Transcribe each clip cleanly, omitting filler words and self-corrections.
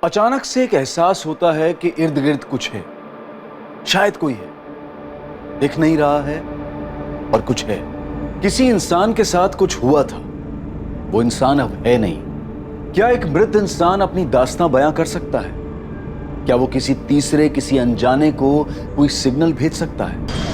अचानक से एक एहसास होता है कि इर्द गिर्द कुछ है, शायद कोई है, दिख नहीं रहा है और कुछ है। किसी इंसान के साथ कुछ हुआ था, वो इंसान अब है नहीं। क्या एक मृत इंसान अपनी दास्तां बयां कर सकता है? क्या वो किसी तीसरे, किसी अनजाने को कोई सिग्नल भेज सकता है?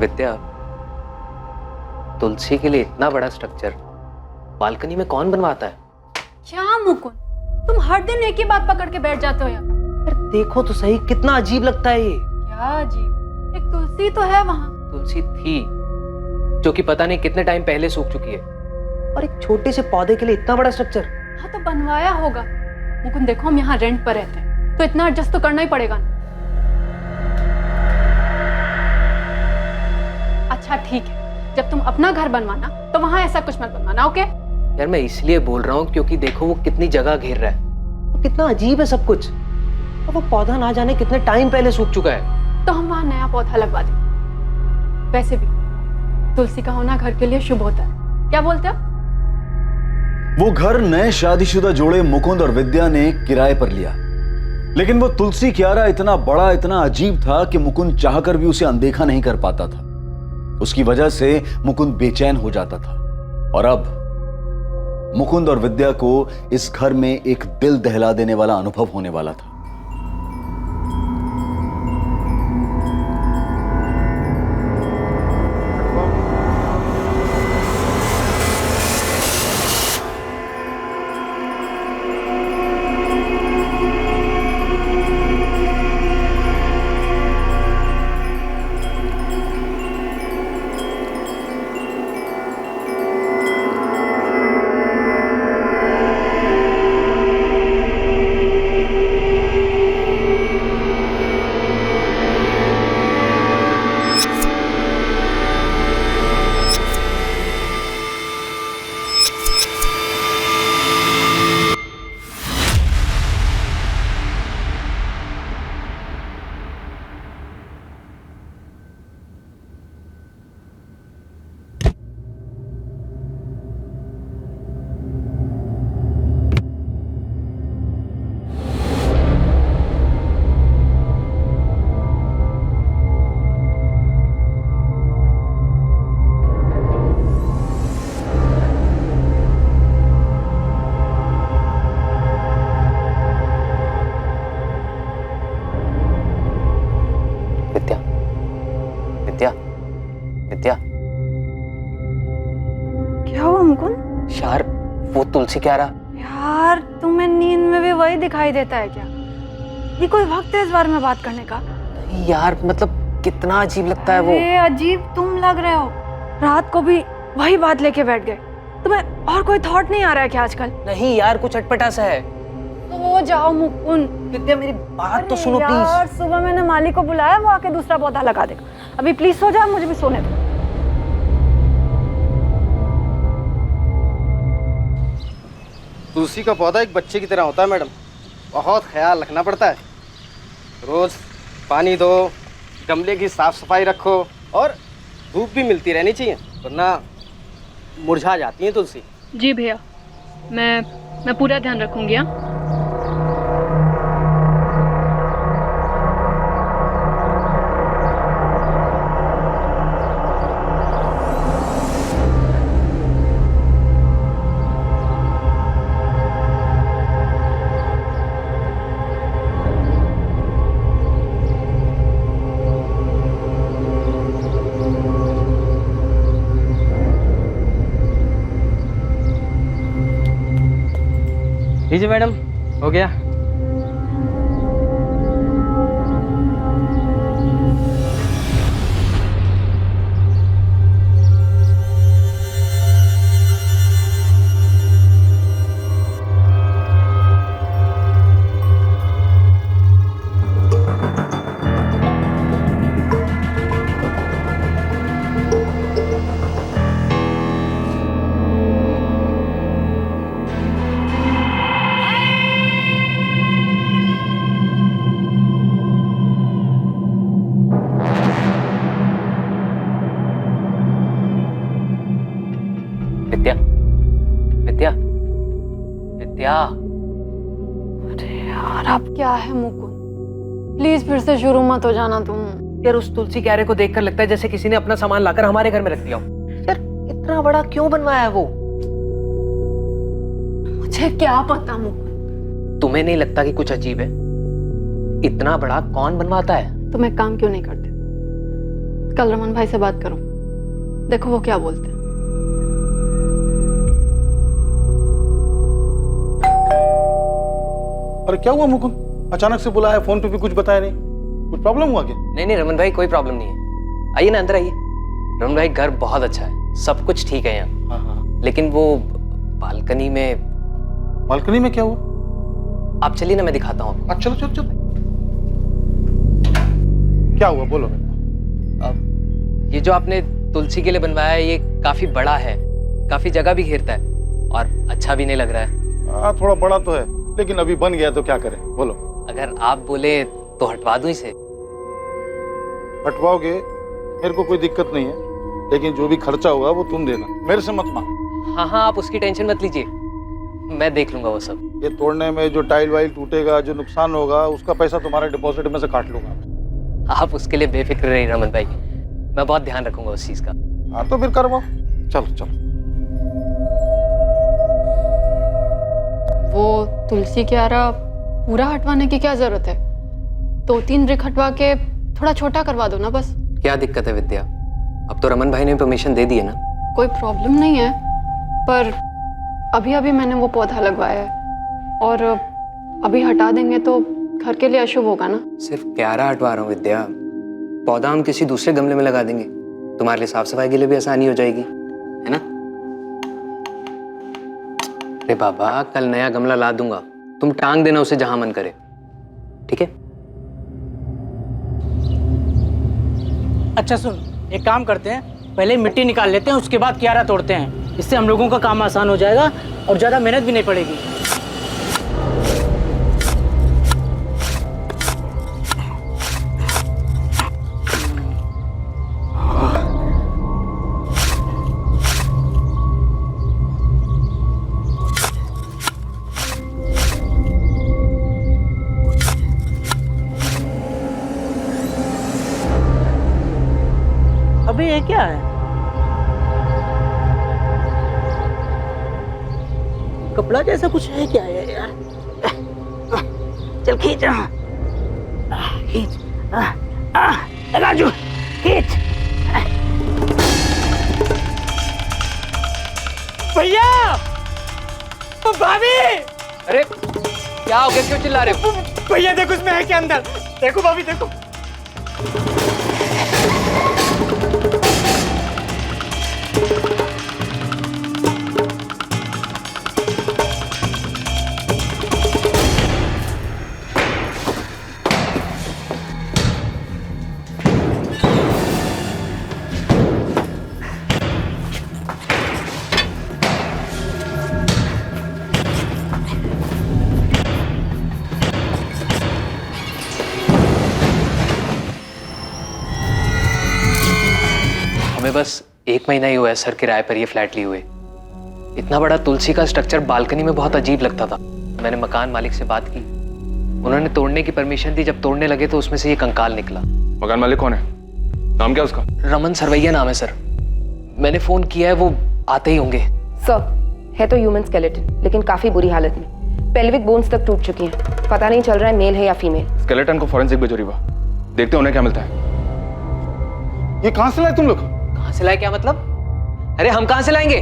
विद्या, तुलसी के लिए इतना बड़ा स्ट्रक्चर बालकनी में कौन बनवाता है? क्या मुकुंद, तुम हर दिन एक ही बात पकड़ के बैठ जाते हो यार। यार देखो तो सही, कितना अजीब लगता है ये। क्या अजीब? एक तुलसी तो है वहाँ। तुलसी थी जो कि पता नहीं कितने टाइम पहले सूख चुकी है, और एक छोटे से पौधे के लिए इतना बड़ा स्ट्रक्चर। हाँ तो बनवाया होगा। मुकुंद देखो, हम यहाँ रेंट पर रहते हैं तो इतना एडजस्ट तो करना ही पड़ेगा ना। अच्छा ठीक है, जब तुम अपना घर बनवाना तो वहाँ ऐसा कुछ मत बनवाना, ओके? यार मैं इसलिए बोल रहा हूँ क्योंकि देखो वो कितनी जगह घेर रहा है, कितना अजीब है सब कुछ, और वो पौधा ना जाने कितने टाइम पहले सूख चुका है। तो हम वहाँ नया पौधा लगवा देंगे। वैसे भी तुलसी का होना घर के लिए शुभ होता है, क्या बोलते हो? वो घर नए शादीशुदा जोड़े मुकुंद और विद्या ने किराए पर लिया, लेकिन वो तुलसी क्यारा इतना बड़ा, इतना अजीब था कि मुकुंद चाहकर भी उसे अनदेखा नहीं कर पाता था। उसकी वजह से मुकुंद बेचैन हो जाता था, और अब मुकुंद और विद्या को इस घर में एक दिल दहला देने वाला अनुभव होने वाला था। विद्या, क्या हुआ मुकुंद? यार वो तुलसी क्यारा। यार तुम्हें नींद में भी वही दिखाई देता है क्या? ये कोई वक्त है इस बारे में बात करने का? नहीं यार, मतलब कितना अजीब लगता है वो। अरे अजीब तुम लग रहे हो, रात को भी वही बात लेके बैठ गए। तुम्हें और कोई थॉट नहीं आ रहा है क्या आजकल? नहीं यार, कुछ अटपटा सा है। तो जाओ मुकुंद। विद्या मेरी बात तो सुनो प्लीज। यार सुबह मैंने माली को बुलाया, वो आके दूसरा पौधा लगा देगा। अभी प्लीज सो जाओ, मुझे भी सोने दो। तुलसी का पौधा एक बच्चे की तरह होता है मैडम, बहुत ख्याल रखना पड़ता है। रोज पानी दो, गमले की साफ सफाई रखो, और धूप भी मिलती रहनी चाहिए, वरना मुरझा जाती है तुलसी। जी भैया, मैं पूरा ध्यान रखूंगी। हाँ लीजिए मैडम, हो गया। विद्या, अरे यार अब क्या है मुकुंद, प्लीज फिर से शुरू मत हो जाना तुम। यार उस तुलसी क्यारे को देखकर लगता है जैसे किसी ने अपना सामान लाकर हमारे घर में रख दिया हो। यार इतना बड़ा क्यों बनवाया है वो? मुझे क्या पता मुकुंद। तुम्हें नहीं लगता कि कुछ अजीब है? इतना बड़ा कौन बनवाता है? तुम एक काम क्यों नहीं करते, कल रमन भाई से बात करो, देखो वो क्या बोलते हैं। अरे क्या हुआ मुकुंद, अचानक से बुलाया, फोन पे भी कुछ बताया नहीं, कुछ प्रॉब्लम हुआ क्या? नहीं रमन भाई, कोई प्रॉब्लम नहीं है। आइए ना, अंदर आइए। रमन भाई घर बहुत अच्छा है, सब कुछ ठीक है यहाँ। हाँ। लेकिन वो बालकनी में क्या हुआ? आप चलिए ना, मैं दिखाता हूँ आपको। चलो। क्या हुआ बोलो। अब ये जो आपने तुलसी के लिए बनवाया है, ये काफी बड़ा है, काफी जगह भी घेरता है और अच्छा भी नहीं लग रहा है। थोड़ा बड़ा तो है, लेकिन अभी बन गया तो क्या करें बोलो। अगर आप बोले तो हटवा दूं इसे। हटवाओगे मेरे को कोई दिक्कत नहीं है, लेकिन जो भी खर्चा होगा वो तुम देना, मेरे से मत मांग। हाँ, आप उसकी टेंशन मत लीजिए, मैं देख लूंगा वो सब। ये तोड़ने में जो टाइल वाइल टूटेगा, जो नुकसान होगा, उसका पैसा तुम्हारे डिपॉजिट में से काट लूंगा। आप उसके लिए बेफिक्र रहिए रमन भाई, मैं बहुत ध्यान रखूंगा उस चीज का। हाँ तो फिर करवाओ, चलो। वो तुलसी क्यारा पूरा हटवाने की क्या जरूरत है, 2-3 ब्रिक हटवा के थोड़ा छोटा करवा दो ना बस। क्या दिक्कत है विद्या, अब तो रमन भाई ने परमिशन दे दी है ना। कोई प्रॉब्लम नहीं है, पर अभी मैंने वो पौधा लगवाया है और अभी हटा देंगे तो घर के लिए अशुभ होगा ना। सिर्फ क्यारा हटवा रहा हूँ विद्या, पौधा हम किसी दूसरे गमले में लगा देंगे, तुम्हारे लिए साफ सफाई के लिए भी आसानी हो जाएगी, है ना। अरे बाबा, कल नया गमला ला दूंगा, तुम टांग देना उसे जहां मन करे, ठीक है। अच्छा सुन, एक काम करते हैं, पहले मिट्टी निकाल लेते हैं, उसके बाद क्यारा तोड़ते हैं। इससे हम लोगों का काम आसान हो जाएगा और ज़्यादा मेहनत भी नहीं पड़ेगी। अबे ये क्या है? कपड़ा जैसा कुछ है क्या है यार? चल खींच, खींच, राजू खींच। भैया, भाभी, अरे क्या हो गया, क्यों चिल्ला रहे हो? भैया देखो उसमें है क्या अंदर, देखो भाभी देखो। हमें बस 1 महीना ही हुआ है सर किराए पर ये फ्लैट लिए हुए। इतना बड़ा तुलसी का स्ट्रक्चर बालकनी में बहुत अजीब लगता था। मैंने मकान मालिक से बात की, उन्होंने तोड़ने की परमिशन दी। जब तोड़ने लगे तो उसमें से ये कंकाल निकला। मकान मालिक कौन है, नाम क्या उसका? रमन सरवैया नाम है सर। मैंने फोन किया है, वो आते ही होंगे। सर, है तो ह्यूमन स्केलेटन, लेकिन काफी बुरी हालत में। पेल्विक बोन्स तक टूट चुकी हैं। पता नहीं चल रहा है मेल है या फीमेल। स्केलेटन को फॉरेंसिक भेजो रीवा, देखते हैं उन्हें क्या मिलता है। ये कहाँ से लाए तुम लोग? कहाँ से लाए क्या मतलब? अरे हम कहाँ से लाएंगे,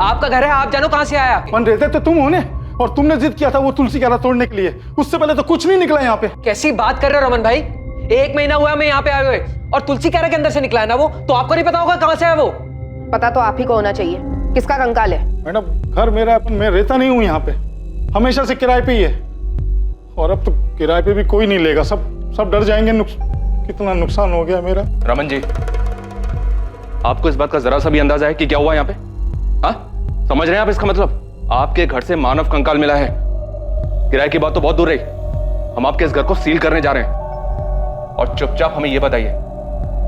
आपका घर है, आप जानो कहाँ से आया। बन रहे थे तो तुम होने, और तुमने जिद किया था वो तुलसी क्यारा तोड़ने के लिए। उससे पहले तो कुछ नहीं निकला यहाँ पे। कैसी बात कर रहे हो रमन भाई, 1 महीना हुआ मैं यहाँ पे आए हुए और तुलसी क्यारा के अंदर से निकला है ना वो, तो आपको नहीं पता होगा कहाँ से है वो? पता तो आप ही को होना चाहिए। किसका कंकाल है? मैडम घर मेरा है, मैं रहता नहीं हूँ यहाँ पे, हमेशा से किराए पे ही है। और अब तो किराए पे भी कोई नहीं लेगा, सब डर जाएंगे। कितना नुकसान हो गया मेरा। रमन जी, आपको इस बात का जरा सा भी अंदाजा है कि क्या हुआ यहाँ पे? हाँ, समझ रहे हैं आप इसका मतलब? आपके घर से मानव कंकाल मिला है। किराए की बात तो बहुत दूर रही, हम आपके इस घर को सील करने जा रहे हैं। और चुपचाप हमें यह बताइए,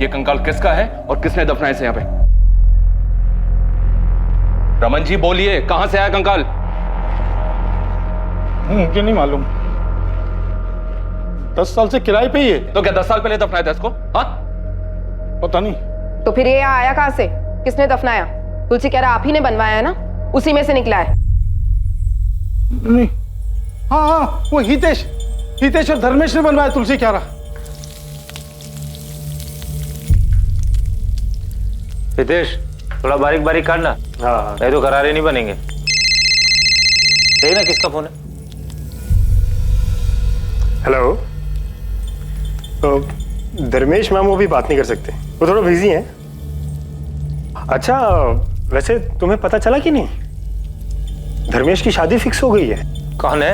ये कंकाल किसका है और किसने दफनाया इसे यहाँ पे? रमन जी बोलिए, कहां से आया कंकाल? मुझे नहीं मालूम। 10 साल से किराए पे ही है। तो क्या 10 साल पहले दफनाया था इसको? हाँ, पता नहीं। तो फिर ये यहाँ आया कहाँ से? किसने दफनाया? तुलसी कह रहा आप ही ने बनवाया है ना, उसी में से निकला है। नहीं, हाँ हाँ, वो हितेश और धर्मेश ने बनवाया तुलसी क्यारा। हितेश, थोड़ा बारीक बारीक काटना। हाँ, नहीं तो करारे नहीं बनेंगे। देखना किसका फोन है। हेलो। तो धर्मेश मैम वो भी बात नहीं कर सकते, वो थोड़ा बिजी हैं। अच्छा, वैसे तुम्हें पता चला कि नहीं, धर्मेश की शादी फिक्स हो गई है। कौन है?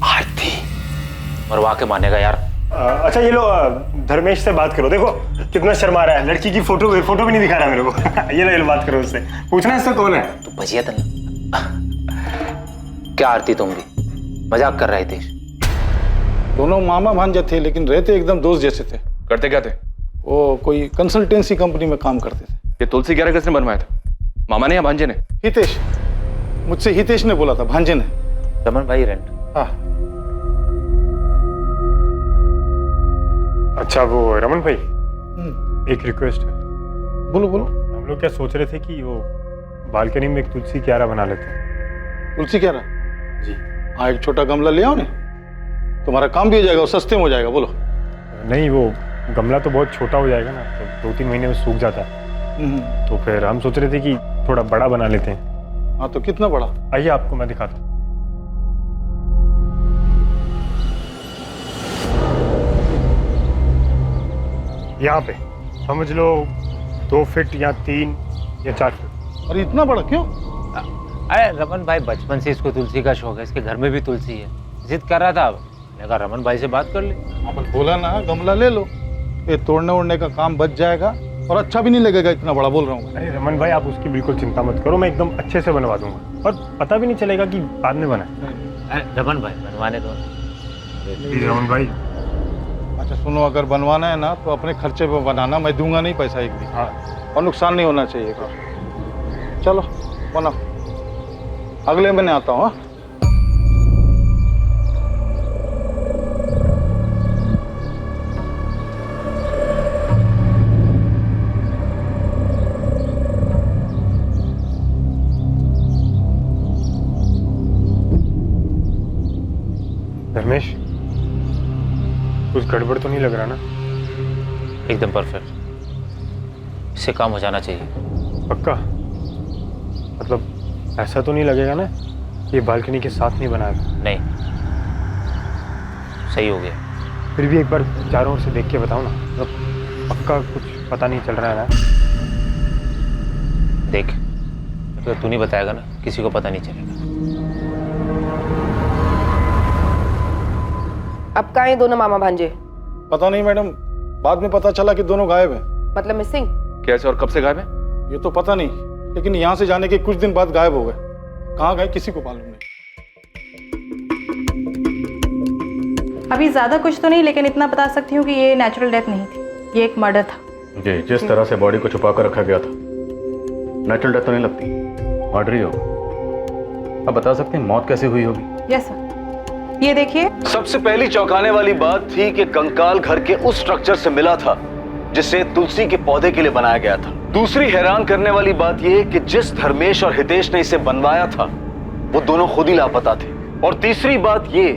आरती। मरवा के मानेगा यार। अच्छा ये लो, धर्मेश से बात करो। देखो कितना शर्मा रहा है, लड़की की फोटो भी नहीं दिखा रहा मेरे को। ये लो बात करो उससे, पूछना इससे कौन है। तू बजिया था ना। क्या आरती, तुम भी मजाक कर रहे थे? दोनों मामा भांजे थे, लेकिन रहते एकदम दोस्त जैसे थे। करते क्या थे? वो कोई कंसल्टेंसी कंपनी में काम करते थे। ये तुलसी क्यारा किसने बनवाया था? मामा ने या भांजे ने? हितेश, मुझसे हितेश ने बोला था, भांजे ने। रमन भाई रेंट। हाँ। अच्छा वो रमन भाई, एक रिक्वेस्ट है। बोलो बोलो। हम लोग क्या सोच रहे थे कि वो बालकनी में एक तुलसी क्यारा बना लेते हैं। तुलसी क्यारा? जी। हाँ, एक छोटा गमला ले आओ ना, तुम्हारा काम भी हो जाएगा और सस्ते में हो जाएगा। बोलो। नहीं, वो गमला तो बहुत छोटा हो जाएगा ना, तो 2-3 महीने में सूख जाता है। तो फिर हम सोच रहे थे कि थोड़ा बड़ा बना लेते हैं। हाँ, तो कितना बड़ा? आइए आपको मैं दिखाता हूँ। यहाँ पे समझ लो 2 फीट या 3 या 4 फीट। अरे इतना बड़ा क्यों? अरे रमन भाई बचपन से इसको तुलसी का शौक है, इसके घर में भी तुलसी है, जिद कर रहा था। मैंने कहा रमन भाई से बात कर ले। अपन बोला ना गमला ले लो, ये तोड़ने ओड़ने का काम बच जाएगा और अच्छा भी नहीं लगेगा इतना बड़ा, बोल रहा हूँ। अरे रमन भाई, आप उसकी बिल्कुल चिंता मत करो, मैं एकदम अच्छे से बनवा दूंगा और पता भी नहीं चलेगा कि बाद में बना। अरे रमन भाई बनवाने दो। प्लीज रमन भाई। अच्छा सुनो, अगर बनवाना है ना तो अपने खर्चे पे बनाना, मैं दूंगा नहीं पैसा एक भी। हाँ, और नुकसान नहीं होना चाहिए। चलो बनाओ, अगले महीने आता हूँ। धर्मेश, कुछ गड़बड़ तो नहीं लग रहा ना? एकदम परफेक्ट, इससे काम हो जाना चाहिए। पक्का? मतलब ऐसा तो नहीं लगेगा ना ये बालकनी के साथ नहीं बनाया? नहीं, सही हो गया। फिर भी एक बार चारों ओर से देख के बताओ ना, मतलब पक्का कुछ पता नहीं चल रहा है ना? देख, तो तू नहीं बताएगा ना, किसी को पता नहीं चलेगा। अब कहाँ हैं दोनों मामा भांजे? पता नहीं मैडम, बाद में पता चला कि दोनों गायब हैं। मतलब मिसिंग? कैसे और कब से गायब है? ये तो पता नहीं, लेकिन यहाँ से जाने के कुछ दिन बाद गायब हो गए। कहाँ गए किसी को मालूम नहीं। अभी ज़्यादा कुछ तो नहीं, लेकिन इतना बता सकती हूँ कि ये नेचुरल डेथ नहीं थी, ये एक मर्डर था। जी, जिस तरह से बॉडी को छुपा कर रखा गया था, नेचुरल डेथ तो नहीं लगती, मर्डर ही होगा। अब बता सकते हैं मौत कैसे हुई होगी? यस सर, ये देखिए। सबसे पहली चौंकाने वाली बात थी कि कंकाल घर के उस स्ट्रक्चर से मिला था जिसे तुलसी के पौधे के लिए बनाया गया था। दूसरी हैरान करने वाली बात यह कि जिस धर्मेश और हितेश ने इसे बनवाया था वो दोनों खुद ही लापता थे। और तीसरी बात यह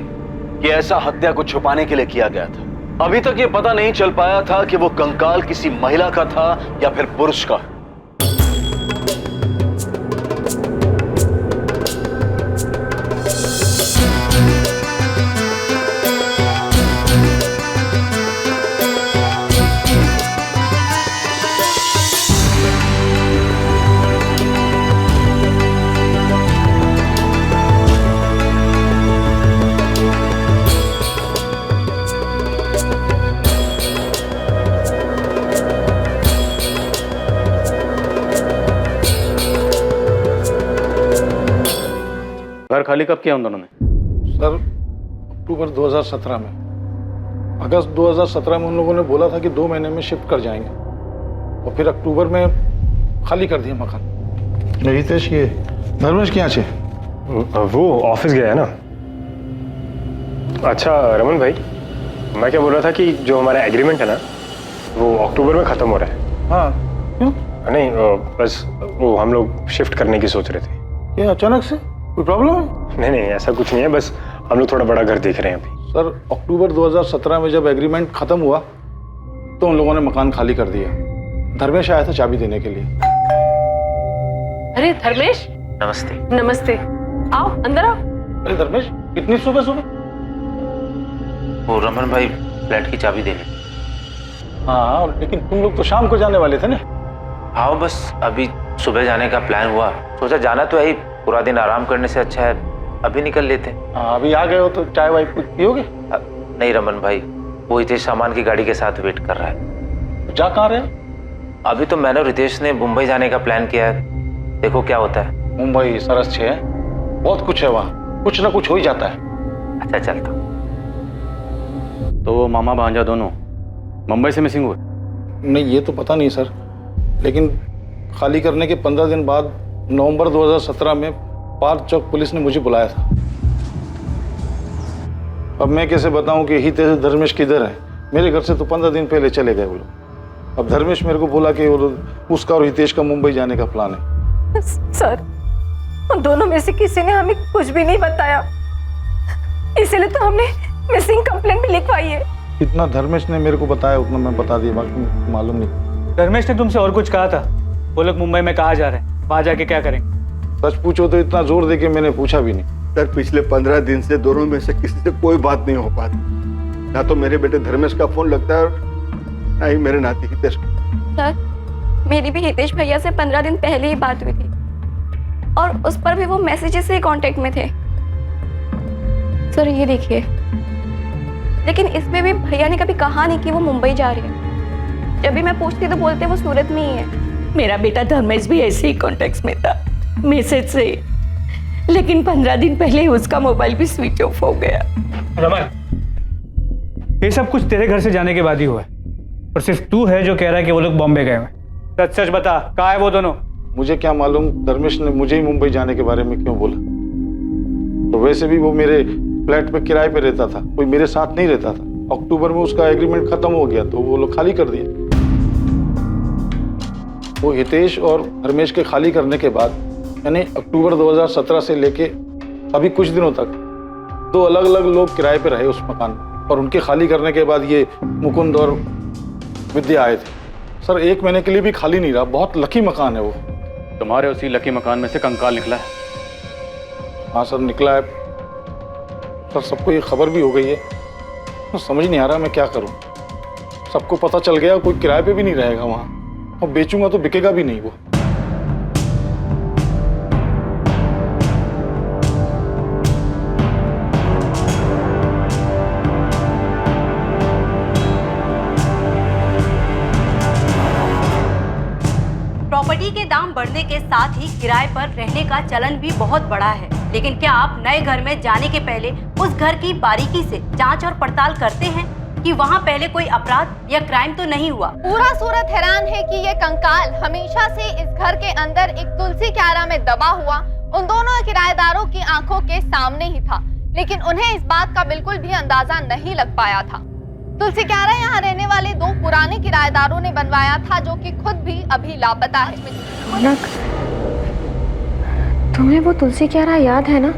कि ऐसा हत्या को छुपाने के लिए किया गया था। अभी तक ये पता नहीं चल पाया था कि वो कंकाल किसी महिला का था या फिर पुरुष का। घर खाली कब किया उन दोनों ने? सर अक्टूबर 2017 में। अगस्त 2017 में उन लोगों ने बोला था कि 2 महीने में शिफ्ट कर जाएंगे, और फिर अक्टूबर में खाली कर दिया मकान। हितेश, ये धर्मेश क्या छे? वो ऑफिस गया है ना। अच्छा रमन भाई, मैं क्या बोल रहा था कि जो हमारा एग्रीमेंट है ना, वो अक्टूबर में ख़त्म हो रहा है। हाँ क्यों? नहीं बस वो हम लोग शिफ्ट करने की सोच रहे थे। क्या अचानक से कोई प्रॉब्लम है? नहीं नहीं, ऐसा कुछ नहीं है, बस हम लोग थोड़ा बड़ा घर देख रहे हैं अभी। सर अक्टूबर 2017 में जब एग्रीमेंट खत्म हुआ तो उन लोगों ने मकान खाली कर दिया। धर्मेश आया था चाबी देने के लिए। अरे धर्मेश, नमस्ते। नमस्ते, आओ अंदर आओ। अरे धर्मेश, इतनी सुबह सुबह? वो रमन भाई फ्लैट की चाबी देने। हाँ लेकिन तुम लोग तो शाम को जाने वाले थे ना। हाँ बस अभी सुबह जाने का प्लान हुआ, सोचा जाना तो है, पूरा दिन आराम करने से अच्छा है अभी निकल लेते। हाँ अभी आ गए हो तो चाय वाय कुछ पियोगे? नहीं रमन भाई, वो हितेश सामान की गाड़ी के साथ वेट कर रहा है। जा कहाँ रहे? अभी तो मैंने और रितेश ने मुंबई जाने का प्लान किया है, देखो क्या होता है। मुंबई सरस है, बहुत कुछ है वहाँ, कुछ ना कुछ हो ही जाता है। अच्छा चलता। तो वो मामा भांजा दोनों मुंबई से मिसिंग हुए? नहीं ये तो पता नहीं सर, लेकिन खाली करने के 15 दिन बाद नवंबर 2017 में पार्क चौक पुलिस ने मुझे बुलाया था। अब मैं कैसे बताऊं कि हितेश धर्मेश किधर है? मेरे घर से तो 15 दिन पहले चले गए वो लोग। अब धर्मेश मेरे को बोला कि उसका और हितेश का मुंबई जाने का प्लान है। सर उन दोनों में से किसी ने हमें कुछ भी नहीं बताया, इसलिए तो हमने मिसिंग कंप्लेंट भी लिखवाई है। इतना धर्मेश ने मेरे को बताया उतना मैं बता दिया, बाकी मालूम नहीं। धर्मेश ने तुमसे और कुछ कहा था? वो लोग मुंबई में कहाँ जा रहे हैं, वहां जाके क्या करेंगे? सच पूछो तो इतना जोर दे के मैंने पूछा भी नहीं। सर पिछले 15 दिन से दोनों में से किसी से कोई बात नहीं हो पाती। ना तो मेरे बेटे धर्मेश का फोन लगता है और ना ही मेरे नाती हितेश का। सर मेरी भी हितेश भैया से 15 दिन पहले ही बात हुई थी और उस पर भी वो मैसेजेस से कांटेक्ट में थे। सर ये देखिए, लेकिन इसमें भी भैया ने कभी कहा नहीं कि वो मुंबई जा रही है। जब भी मैं पूछती तो बोलते वो सूरत में ही है। मेरा बेटा धर्मेश भी ऐसे ही कॉन्टेक्ट में था, मैसेज से, लेकिन 15 दिन पहले उसका मोबाइल भी स्विच ऑफ हो गया। रमन, ये सब कुछ तेरे घर से जाने के बाद ही हुआ है और सिर्फ तू है जो कह रहा है कि वो लोग बॉम्बे गए हैं। सच सच बता, कहाँ है वो दोनों? मुझे क्या मालूम धर्मेश ने मुझे ही मुंबई जाने के बारे में क्यों बोला। तो वैसे भी वो मेरे फ्लैट पे किराए पे रहता था, कोई मेरे साथ नहीं रहता था। अक्टूबर में उसका एग्रीमेंट खत्म हो गया तो वो लोग खाली कर दिया। वो हितेश और धर्मेश के खाली करने के बाद यानी अक्टूबर 2017 से लेके अभी कुछ दिनों तक 2 अलग अलग लोग किराए पे रहे उस मकान में, और उनके खाली करने के बाद ये मुकुंद और विद्या आए थे। सर 1 महीने के लिए भी खाली नहीं रहा। बहुत लकी मकान है वो। तुम्हारे उसी लकी मकान में से कंकाल निकला है? हाँ सर निकला है सर, सबको ये खबर भी हो गई है। तो समझ नहीं आ रहा मैं क्या करूं। सबको पता चल गया, कोई किराए पे भी नहीं रहेगा वहां, और बेचूंगा तो बिकेगा भी नहीं वो। प्रॉपर्टी के दाम बढ़ने के साथ ही किराए पर रहने का चलन भी बहुत बढ़ा है, लेकिन क्या आप नए घर में जाने के पहले उस घर की बारीकी से जांच और पड़ताल करते हैं कि वहां पहले कोई अपराध या क्राइम तो नहीं हुआ? पूरा सूरत हैरान है कि ये कंकाल हमेशा से इस घर के अंदर एक तुलसी क्यारा में दबा हुआ उन दोनों किराएदारों की आंखों के सामने ही था, लेकिन उन्हें इस बात का बिल्कुल भी अंदाजा नहीं लग पाया था। तुलसी क्यारा यहाँ रहने वाले 2 पुराने किराएदारों ने बनवाया था, जो कि खुद भी अभी लापता है। तुम्हें वो तुलसी क्यारा याद है ना?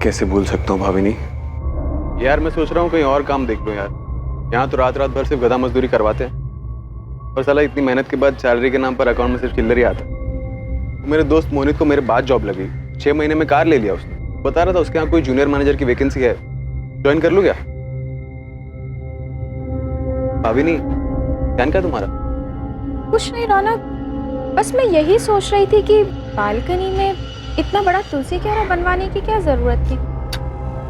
कैसे भूल सकता हूँ भाभिनी। यार मैं सोच रहा हूँ कहीं और काम देख लो यार। यहाँ तो रात रात भर सिर्फ गधा मजदूरी करवाते हैं और साला इतनी मेहनत के बाद सैलरी के नाम पर अकाउंट में सिर्फ चिल्लर ही आता। मेरे दोस्त मोहित को मेरे बाद जॉब लगी, 6 महीने में कार ले लिया उसने। बता रहा था उसके यहाँ कोई जूनियर मैनेजर की वैकेंसी है, ज्वाइन कर लूँ क्या? भाभिनी ध्यान क्या तुम्हारा? कुछ नहीं रौनक, बस मैं यही सोच रही थी कि बालकनी में इतना बड़ा तुलसी क्यारा बनवाने की क्या जरूरत थी।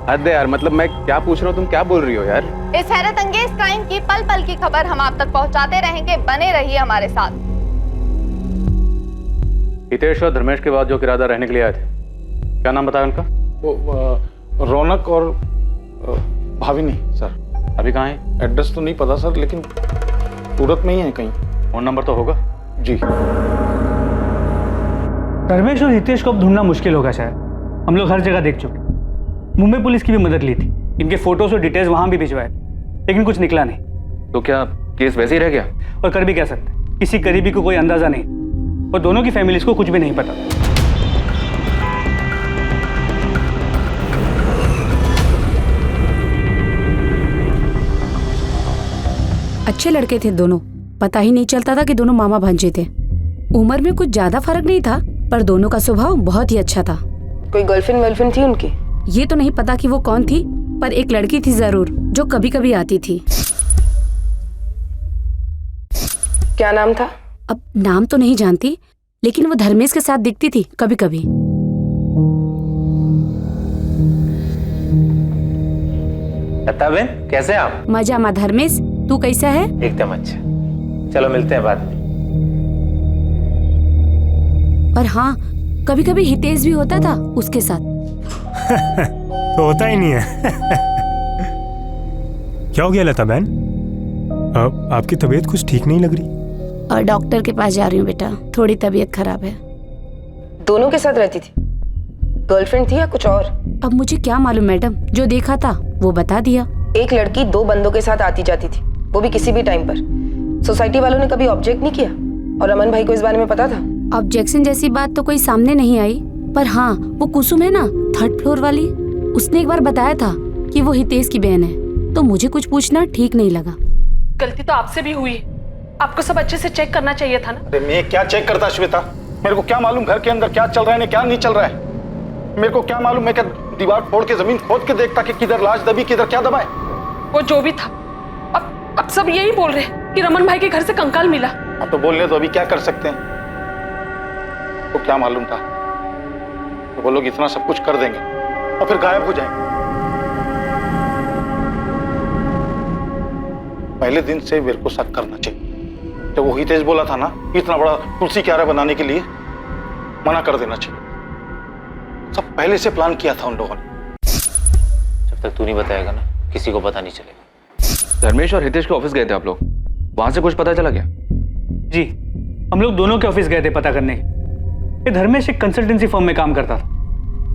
हद है यार, मतलब मैं क्या पूछ रहा हूँ, तुम क्या बोल रही हो यार? इस हैरत अंगेज क्राइम की पल पल की खबर हम आप तक पहुंचाते रहेंगे, बने रहिए हमारे साथ। हितेश और धर्मेश के बाद जो किराएदार रहने के लिए आए थे, क्या नाम बताया उनका? वो रौनक और भाविनी सर। अभी कहाँ है? एड्रेस तो नहीं पता सर, लेकिन सूरत में ही है कहीं। फोन नंबर तो होगा? जी। धर्मेश और हितेश को अब ढूंढना मुश्किल होगा शायद। हम लोग हर जगह देख चुके, मुंबई पुलिस की भी मदद ली थी, इनके फोटोज और डिटेल्स वहां भी भिजवाए, लेकिन कुछ निकला नहीं। तो क्या केस वैसे ही रह गया? और कर भी कह सकते, किसी करीबी को कोई अंदाजा नहीं और दोनों की फैमिलीज को कुछ भी नहीं पता। अच्छे लड़के थे दोनों, पता ही नहीं चलता था कि दोनों मामा भांजे थे। उम्र में कुछ ज्यादा फर्क नहीं था, पर दोनों का स्वभाव बहुत ही अच्छा था। कोई गर्लफ्रेंड वर्लफ्रेंड थी उनकी? ये तो नहीं पता कि वो कौन थी, पर एक लड़की थी जरूर जो कभी कभी आती थी। क्या नाम था? अब नाम तो नहीं जानती, लेकिन वो धर्मेश के साथ दिखती थी कभी कभी। लता बहन, कैसे हैं आप? मजा मा धर्मेश, तू कैसा है? एकदम अच्छा। चलो मिलते हैं बाद में। और हाँ, कभी कभी हितेश भी होता था उसके साथ। तो होता ही नहीं है। क्या हो गया लता बहन? आपकी तबीयत कुछ ठीक नहीं लग रही। और डॉक्टर के पास जा रही हूँ बेटा, थोड़ी तबीयत खराब है। दोनों के साथ रहती थी? गर्लफ्रेंड थी या कुछ और? अब मुझे क्या मालूम मैडम, जो देखा था वो बता दिया। एक लड़की 2 बंदों के साथ आती जाती थी, वो भी किसी भी टाइम पर। सोसाइटी वालों ने कभी ऑब्जेक्ट नहीं किया? और अमन भाई को इस बारे में पता था? ऑब्जेक्शन जैसी बात तो कोई सामने नहीं आई, पर हाँ, वो कुसुम है ना 3rd फ्लोर वाली, उसने एक बार बताया था कि वो हितेश की बहन है, तो मुझे कुछ पूछना ठीक नहीं लगा। गलती तो आपसे भी हुई, आपको सब अच्छे से चेक करना चाहिए था ना। अरे मैं क्या चेक करता श्वेता, मेरे को क्या मालूम घर के अंदर क्या चल रहा है क्या नहीं चल रहा है। मेरे को क्या मालूम, मैं क्या दीवार फोड़ के जमीन खोद के देखता कि किधर लाश दबी किधर क्या दबा है। वो जो भी था, अब सब यही बोल रहे हैं कि रमन भाई के घर से कंकाल मिला। हाँ तो बोलने तो अभी क्या कर सकते हैं, तो क्या मालूम था तो वो लोग इतना सब कुछ कर देंगे और फिर गायब हो जाएंगे। पहले दिन से मेरे को शक करना चाहिए। जब वो हितेश बोला था ना इतना बड़ा तुलसी क्यारा बनाने के लिए, मना कर देना चाहिए। सब पहले से प्लान किया था उन लोगों ने। जब तक तू नहीं बताएगा ना, किसी को पता नहीं चलेगा। धर्मेश और हितेश के ऑफिस गए थे आप लोग, वहां से कुछ पता चला क्या? जी, हम लोग दोनों के ऑफिस गए थे पता करने। ये धर्मेश एक कंसल्टेंसी फर्म में काम करता था।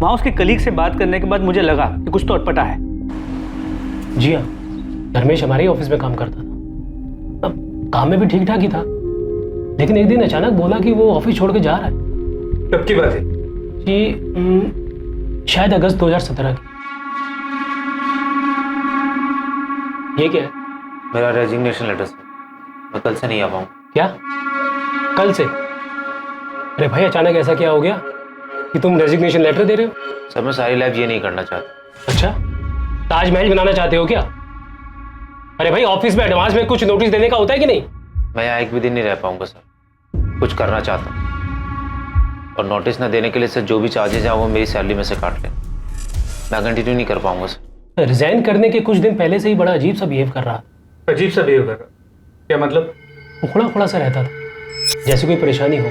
वहां उसके कलीग से बात करने के बाद मुझे लगा कि कुछ तो अटपटा है। जी हाँ, धर्मेश हमारे ही ऑफिस में काम करता था। अब काम में भी ठीक ठाक ही था, लेकिन एक दिन अचानक बोला कि वो ऑफिस छोड़ के जा रहा है। कब की बात है? जी शायद अगस्त 2017 की। ये क्या है? मेरा रेजिग्नेशन लेटर सर, मैं कल से नहीं आ पाऊँ। क्या कल से? अरे भाई अचानक ऐसा क्या हो गया कि तुम रेजिग्नेशन लेटर दे रहे हो? सर मैं सारी लाइफ ये नहीं करना चाहता। अच्छा, ताजमहल बनाना चाहते हो क्या? अरे भाई ऑफिस में एडवांस में कुछ नोटिस देने का होता है कि नहीं? मैं यहाँ एक भी दिन नहीं रह पाऊंगा सर, कुछ करना चाहता हूँ। और नोटिस ना देने के लिए सर जो भी चार्जेज हैं वो मेरी सैलरी में से काट लें। मैं कंटिन्यू नहीं कर पाऊंगा सर। रिजाइन करने के कुछ दिन पहले से ही बड़ा अजीब सा बिहेव कर रहा। अजीब सा बिहेव कर रहा? क्या मतलब? उखड़ा उखड़ा सा रहता था, जैसे कोई परेशानी हो।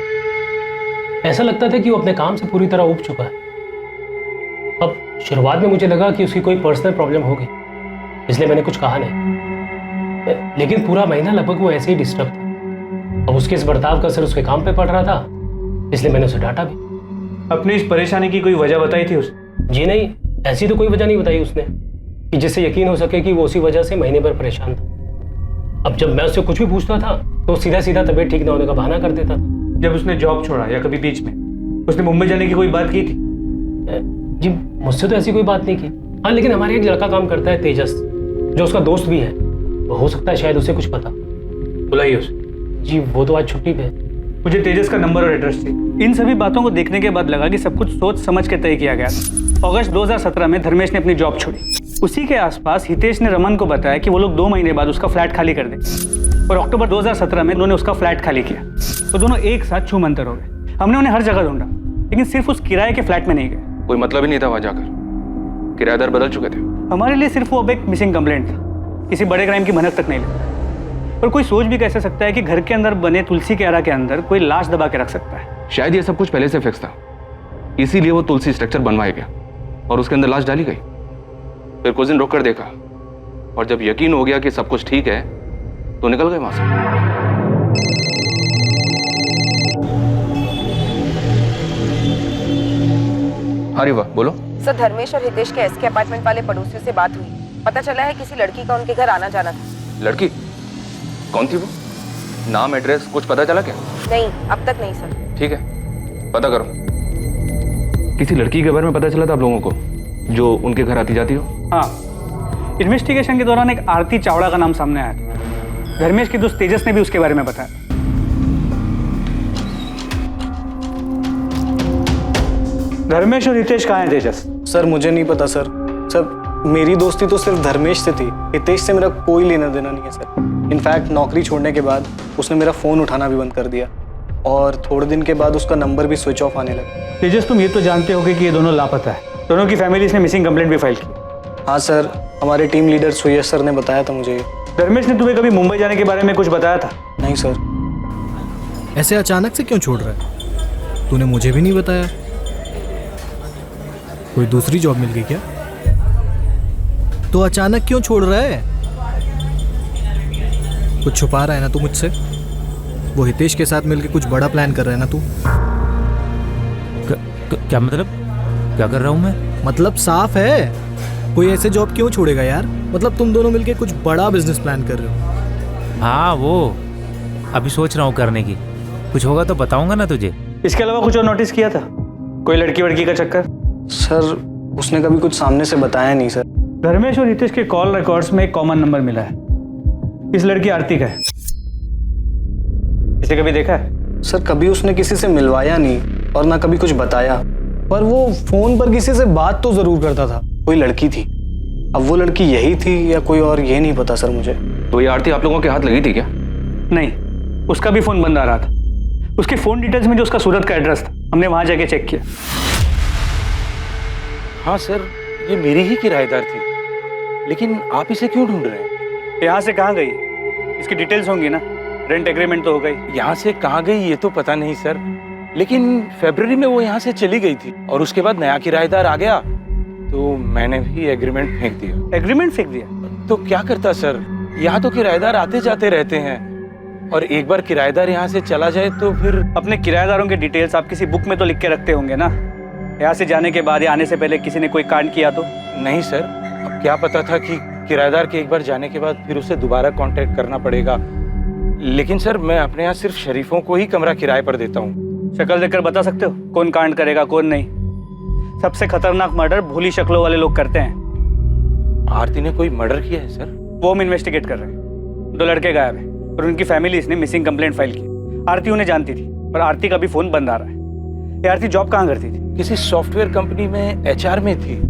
ऐसा लगता था कि वो अपने काम से पूरी तरह ऊब चुका है। अब शुरुआत में मुझे लगा कि उसकी कोई पर्सनल प्रॉब्लम होगी, इसलिए मैंने कुछ कहा नहीं। लेकिन पूरा महीना लगभग वो ऐसे ही डिस्टर्ब था। अब उसके इस बर्ताव का असर उसके काम पे पड़ रहा था, इसलिए मैंने उसे डांटा भी। अपनी इस परेशानी की कोई वजह बताई थी उसने? जी नहीं, ऐसी तो कोई वजह नहीं बताई उसने कि जिससे यकीन हो सके कि वो उसी वजह से महीने भर परेशान था। अब जब मैं उससे कुछ भी पूछता था तो सीधा सीधा तबीयत ठीक ना होने का बहाना कर देता था। जब उसने जॉब छोड़ा या कभी बीच में उसने मुंबई जाने की कोई बात की थी? जी मुझसे तो ऐसी कोई बात नहीं की। हाँ, लेकिन हमारे एक लड़का काम करता है तेजस, जो उसका दोस्त भी है, वो हो सकता है शायद उसे कुछ पता। बुलाइए उसे। जी वो तो आज छुट्टी पे है। मुझे तेजस का नंबर और एड्रेस चाहिए। इन सभी बातों को देखने के बाद लगा कि सब कुछ सोच समझ के तय किया गया। अगस्त 2017 में धर्मेश ने अपनी जॉब छोड़ी। उसी के आसपास हितेश ने रमन को बताया कि वो लोग 2 महीने बाद उसका फ्लैट खाली कर दें, और अक्टूबर 2017 में उन्होंने उसका फ्लैट खाली किया। तो दोनों एक साथ छूमंतर हो गए। हमने उन्हें हर जगह ढूंढा, लेकिन सिर्फ उस किराए के फ्लैट में नहीं गए। कोई मतलब ही नहीं था वहां जाकर, किराएदार बदल चुके थे। हमारे लिए सिर्फ वो अब एक मिसिंग कंप्लेंट था, किसी बड़े क्राइम की भनक तक नहीं लगी। पर कोई सोच भी कैसे सकता है कि घर के अंदर बने तुलसी क्यारा के अंदर कोई लाश दबा के रख सकता है? शायद ये सब कुछ पहले से फिक्स था, इसीलिए वो तुलसी स्ट्रक्चर बनवाया गया और उसके अंदर लाश डाली गई। फिर कुछ दिन रोक कर देखा, और जब यकीन हो गया कि सब कुछ ठीक है तो निकल गए वहां से। हाँ रीवा बोलो। सर, धर्मेश और हितेश के एसके अपार्टमेंट वाले पड़ोसियों से बात हुई। पता चला है किसी लड़की का उनके घर आना जाना था। लड़की कौन थी वो? नाम एड्रेस कुछ पता चला क्या? नहीं, अब तक नहीं सर। ठीक है, पता करो। किसी लड़की के बारे में पता चला था आप लोगों को जो उनके घर आती जाती हो? हाँ, इन्वेस्टिगेशन के दौरान एक आरती चावड़ा का नाम सामने आया था। धर्मेश के दोस्त तेजस ने भी उसके बारे में बताया। धर्मेश और हितेश कहाँ हैं तेजस? सर मुझे नहीं पता सर। सर मेरी दोस्ती तो सिर्फ धर्मेश से थी, हितेश से मेरा कोई लेना देना नहीं है सर। इनफैक्ट नौकरी छोड़ने के बाद उसने मेरा फ़ोन उठाना भी बंद कर दिया और थोड़े दिन के बाद उसका नंबर भी स्विच ऑफ आने लगा। तेजस, तुम ये तो जानते होगे कि ये दोनों लापता है। दोनों की फैमिलीज ने मिसिंग कंप्लेंट भी फाइल की। हाँ सर, हमारे टीम लीडर सुयश सर ने बताया था मुझे। धर्मेश ने तुम्हें कभी मुंबई जाने के बारे में कुछ बताया था? नहीं सर। ऐसे अचानक से क्यों छोड़ रहा है? तूने मुझे भी नहीं बताया। कोई दूसरी जॉब मिल गई क्या? तो अचानक क्यों छोड़ रहा है? कुछ छुपा रहा है ना तू मुझसे? वो हितेश के साथ मिलके कुछ बड़ा प्लान कर रहा है ना तू? क्या मतलब? क्या कर रहा हूँ मैं? मतलब साफ है, कोई ऐसे जॉब क्यों छोड़ेगा यार? मतलब तुम दोनों मिलके कुछ बड़ा बिजनेस प्लान कर रहे हो। हाँ, वो अभी सोच रहा हूँ करने की। कुछ होगा तो बताऊंगा ना तुझे। इसके अलावा कुछ और नोटिस किया था? कोई लड़की वड़की का चक्कर? सर उसने कभी कुछ सामने से बताया नहीं सर। धर्मेश और हितेश के कॉल रिकॉर्ड्स में एक कॉमन नंबर मिला है। इस लड़की आरती का है। इसे कभी देखा है? सर कभी उसने किसी से मिलवाया नहीं और ना कभी कुछ बताया, पर वो फोन पर किसी से बात तो जरूर करता था। कोई लड़की थी, अब वो लड़की यही थी या कोई और, ये नहीं पता सर मुझे। तो ये आरती आप लोगों के हाथ लगी थी क्या? नहीं, उसका भी फोन बंद आ रहा था। उसके फोन डिटेल्स में जो उसका सूरत का एड्रेस था, हमने वहां जाके चेक किया। हाँ सर, ये मेरी ही किराएदार थी, लेकिन आप इसे क्यों ढूंढ रहे हैं? यहाँ से कहाँ गई? इसकी डिटेल्स होंगी ना, रेंट एग्रीमेंट तो हो गई। यहाँ से कहाँ गई ये तो पता नहीं सर, लेकिन फरवरी में वो यहाँ से चली गई थी और उसके बाद नया किराएदार आ गया तो मैंने भी एग्रीमेंट फेंक दिया। एग्रीमेंट फेंक दिया? तो क्या करता सर, यहाँ तो किराएदार आते जाते रहते हैं और एक बार किराएदार यहाँ से चला जाए तो फिर। अपने किराएदारों के डिटेल्स आप किसी बुक में तो लिख के रखते होंगे ना? यहाँ से जाने के बाद या आने से पहले किसी ने कोई कांड किया तो? नहीं सर, अब क्या पता था कि किराएदार के एक बार जाने के बाद फिर उसे दोबारा कांटेक्ट करना पड़ेगा। लेकिन सर मैं अपने यहाँ सिर्फ शरीफों को ही कमरा किराए पर देता हूँ। शक्ल देखकर बता सकते हो कौन कांड करेगा कौन नहीं? सबसे खतरनाक मर्डर भोली शक्लों वाले लोग करते हैं। आरती ने कोई मर्डर किया है सर? वो हम इन्वेस्टिगेट कर रहे हैं। 2 लड़के गायब हैं और उनकी फैमिलीज ने मिसिंग कंप्लेंट फाइल की। आरती उन्हें जानती थी पर आरती का भी फोन बंद आ रहा है। ये आरती जॉब कहाँ करती थी? किसी सॉफ्टवेयर कंपनी में HR में थी।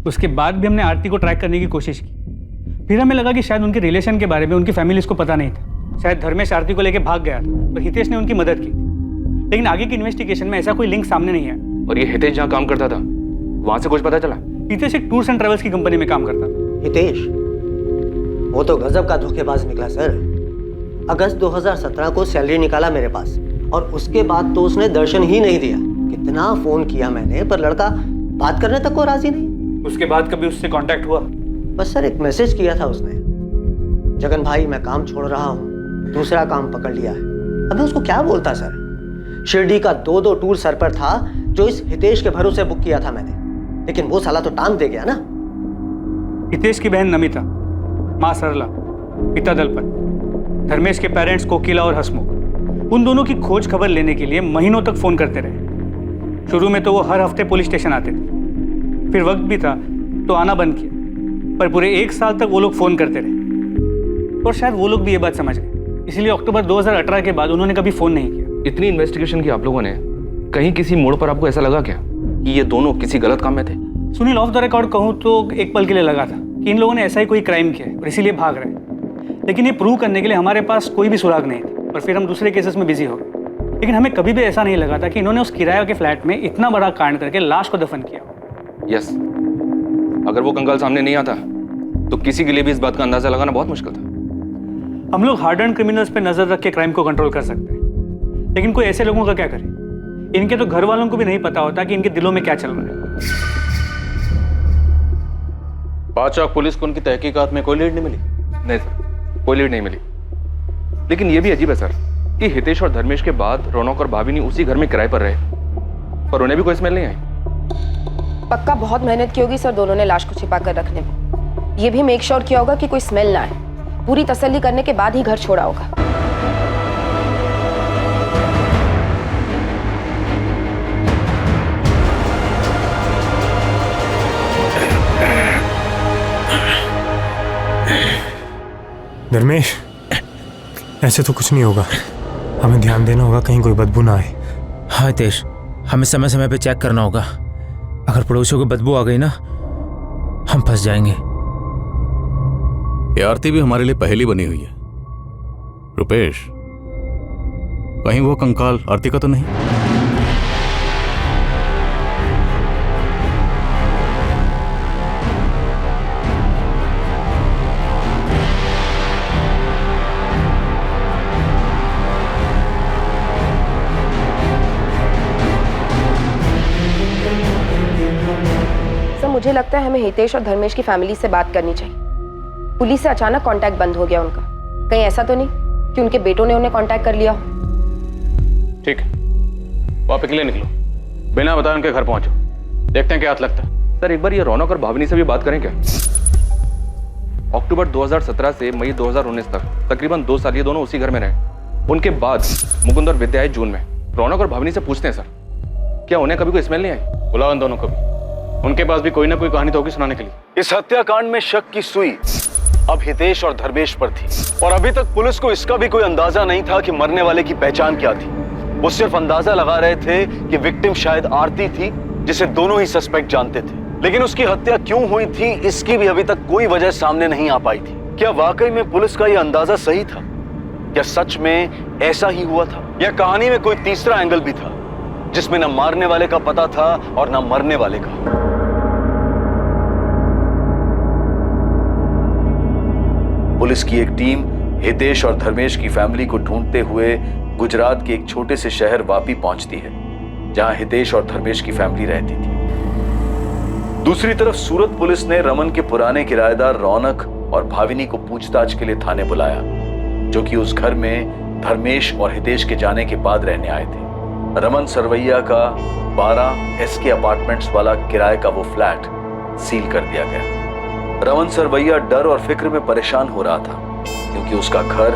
उसके बाद भी हमने आरती को ट्रैक करने की कोशिश की। फिर हमें लगा कि शायद उनके रिलेशन के बारे में उनकी फैमिलीज को पता नहीं था। शायद धर्मेश आरती को लेकर भाग गया था और हितेश ने उनकी मदद की, लेकिन आगे की इन्वेस्टिगेशन में ऐसा कोई लिंक सामने नहीं आया। और ये हितेश जहाँ काम करता था वहां से कुछ पता चला? हितेश एक टूर्स एंड ट्रेवल्स की कंपनी में काम करता था। हितेश वो तो गजब का धोखेबाज निकला सर। अगस्त 2017 को सैलरी निकाला मेरे पास और उसके बाद तो उसने दर्शन ही नहीं दिया। कितना फोन किया मैंने पर लड़का बात करने तक को राजी नहीं। उसके बाद कभी उससे कांटेक्ट हुआ? बस सर एक मैसेज किया था उसने, जगन भाई मैं काम छोड़ रहा हूँ, दूसरा काम पकड़ लिया है। अब मैं उसको क्या बोलता सर? शिरडी का 2 टूर सर पर था जो इस हितेश के भरोसे बुक किया था मैंने, लेकिन वो साला तो टांग दे गया ना। हितेश की बहन नमिता, माँ सरला, पिता दलपत, धर्मेश के पेरेंट्स कोकिला और हसमुख, उन दोनों की खोज खबर लेने के लिए महीनों तक फोन करते रहे। शुरू में तो वो हर हफ्ते पुलिस स्टेशन आते थे, फिर वक्त भी था तो आना बंद किया, पर पूरे 1 साल तक वो लोग फोन करते रहे और शायद वो लोग भी ये बात समझ गए, इसलिए अक्टूबर 2018 के बाद उन्होंने कभी फोन नहीं किया। इतनी इन्वेस्टिगेशन की आप लोगों ने, कहीं किसी मोड़ पर आपको ऐसा लगा क्या कि ये दोनों किसी गलत काम में थे? सुनील, ऑफ द रिकॉर्ड कहूँ तो एक पल के लिए लगा था कि इन लोगों ने ऐसा ही कोई क्राइम किया और इसीलिए भाग रहे हैं, लेकिन ये प्रूव करने के लिए हमारे पास कोई भी सुराग नहीं थी और फिर हम दूसरे केसेस में बिजी हो गए। लेकिन हमें कभी भी ऐसा नहीं लगा था कि इन्होंने उस किराए के फ्लैट में इतना बड़ा कांड करके लाश को दफन किया। यस, अगर वो कंकाल सामने नहीं आता तो किसी के लिए भी इस बात का अंदाजा लगाना बहुत मुश्किल था। हम लोग हार्ड एंड क्रिमिनल्स पे नजर रख के क्राइम को कंट्रोल कर सकते हैं, लेकिन कोई ऐसे लोगों का क्या करे? इनके तो घर वालों को भी नहीं पता होता कि इनके दिलों में क्या चल रहा है। बादशाह पुलिस को उनकी तहकीकात में कोई लीड नहीं मिली? नहीं सर, कोई लीड नहीं मिली। लेकिन ये भी अजीब है सर कि हितेश और धर्मेश के बाद रौनक और भाभी ने उसी घर में किराए पर रहे पर उन्हें भी कोई स्मेल नहीं आई। पक्का बहुत मेहनत की होगी सर दोनों ने लाश को छिपा कर रखने में। ये भी मेक श्योर किया होगा कि कोई स्मेल ना आए। पूरी तसल्ली करने के बाद ही घर छोड़ा होगा। धर्मेश, ऐसे तो कुछ नहीं होगा। हमें ध्यान देना होगा कहीं कोई बदबू ना आए। हाँ हितेश, हमें समय समय पे चेक करना होगा। अगर पड़ोसियों को बदबू आ गई ना, हम फंस जाएंगे। ये आरती भी हमारे लिए पहेली बनी हुई है। रुपेश, कहीं वो कंकाल आरती का तो नहीं? मुझे लगता है हमें हितेश और धर्मेश की फैमिली से बात करनी चाहिए। पुलिस से अचानक कांटेक्ट बंद हो गया उनका। कहीं ऐसा तो नहीं कि उनके बेटों ने उन्हें कांटेक्ट कर लिया हो? ठीक है, वो आप अकेले निकलो, बिना बताए उनके घर पहुंचो, देखते हैं क्या हाथ लगता है। सर एक बार ये रौनक और भावनी से भी बात करें क्या? अक्टूबर 2017 से मई 2019 तक तकरीबन 2 साल ये दोनों उसी घर में रहे। उनके बाद मुकुंद और विद्या आए जून में। रौनक और भावनी से पूछते हैं सर, क्या उन्हें कभी कोई स्मेल नहीं आई? बुलाओ उन दोनों को भी, उनके पास भी कोई ना कोई कहानी तो होगी सुनाने के लिए। इस हत्याकांड में शक की सुई अब हितेश और धर्मेश पर थी और अभी तक पुलिस को इसका भी कोई अंदाजा नहीं था कि मरने वाले की पहचान क्या थी। वो सिर्फ अंदाजा लगा रहे थे कि विक्टिम शायद आरती थी, जिसे दोनों ही सस्पेक्ट जानते थे। लेकिन उसकी हत्या क्यों हुई थी, इसकी भी अभी तक कोई वजह सामने नहीं आ पाई थी। क्या वाकई में पुलिस का यह अंदाजा सही था? क्या सच में ऐसा ही हुआ था, या कहानी में कोई तीसरा एंगल भी था जिसमें न मारने वाले का पता था और न मरने वाले का? पुलिस की एक टीम हितेश और धर्मेश की फैमिली को ढूंढते हुए गुजरात के एक छोटे से शहर वापी पहुंचती है, जहां हितेश और धर्मेश की फैमिली रहती थी। दूसरी तरफ सूरत पुलिस ने रमन के पुराने किराएदार रौनक और भाविनी को पूछताछ के लिए थाने बुलाया, जो कि उस घर में धर्मेश और हितेश के जाने के बाद रहने आए थे। रमन सरवैया का 12 SK अपार्टमेंट्स वाला किराए का वो फ्लैट सील कर दिया गया। रमन सरवैया डर और फिक्र में परेशान हो रहा था, क्योंकि उसका घर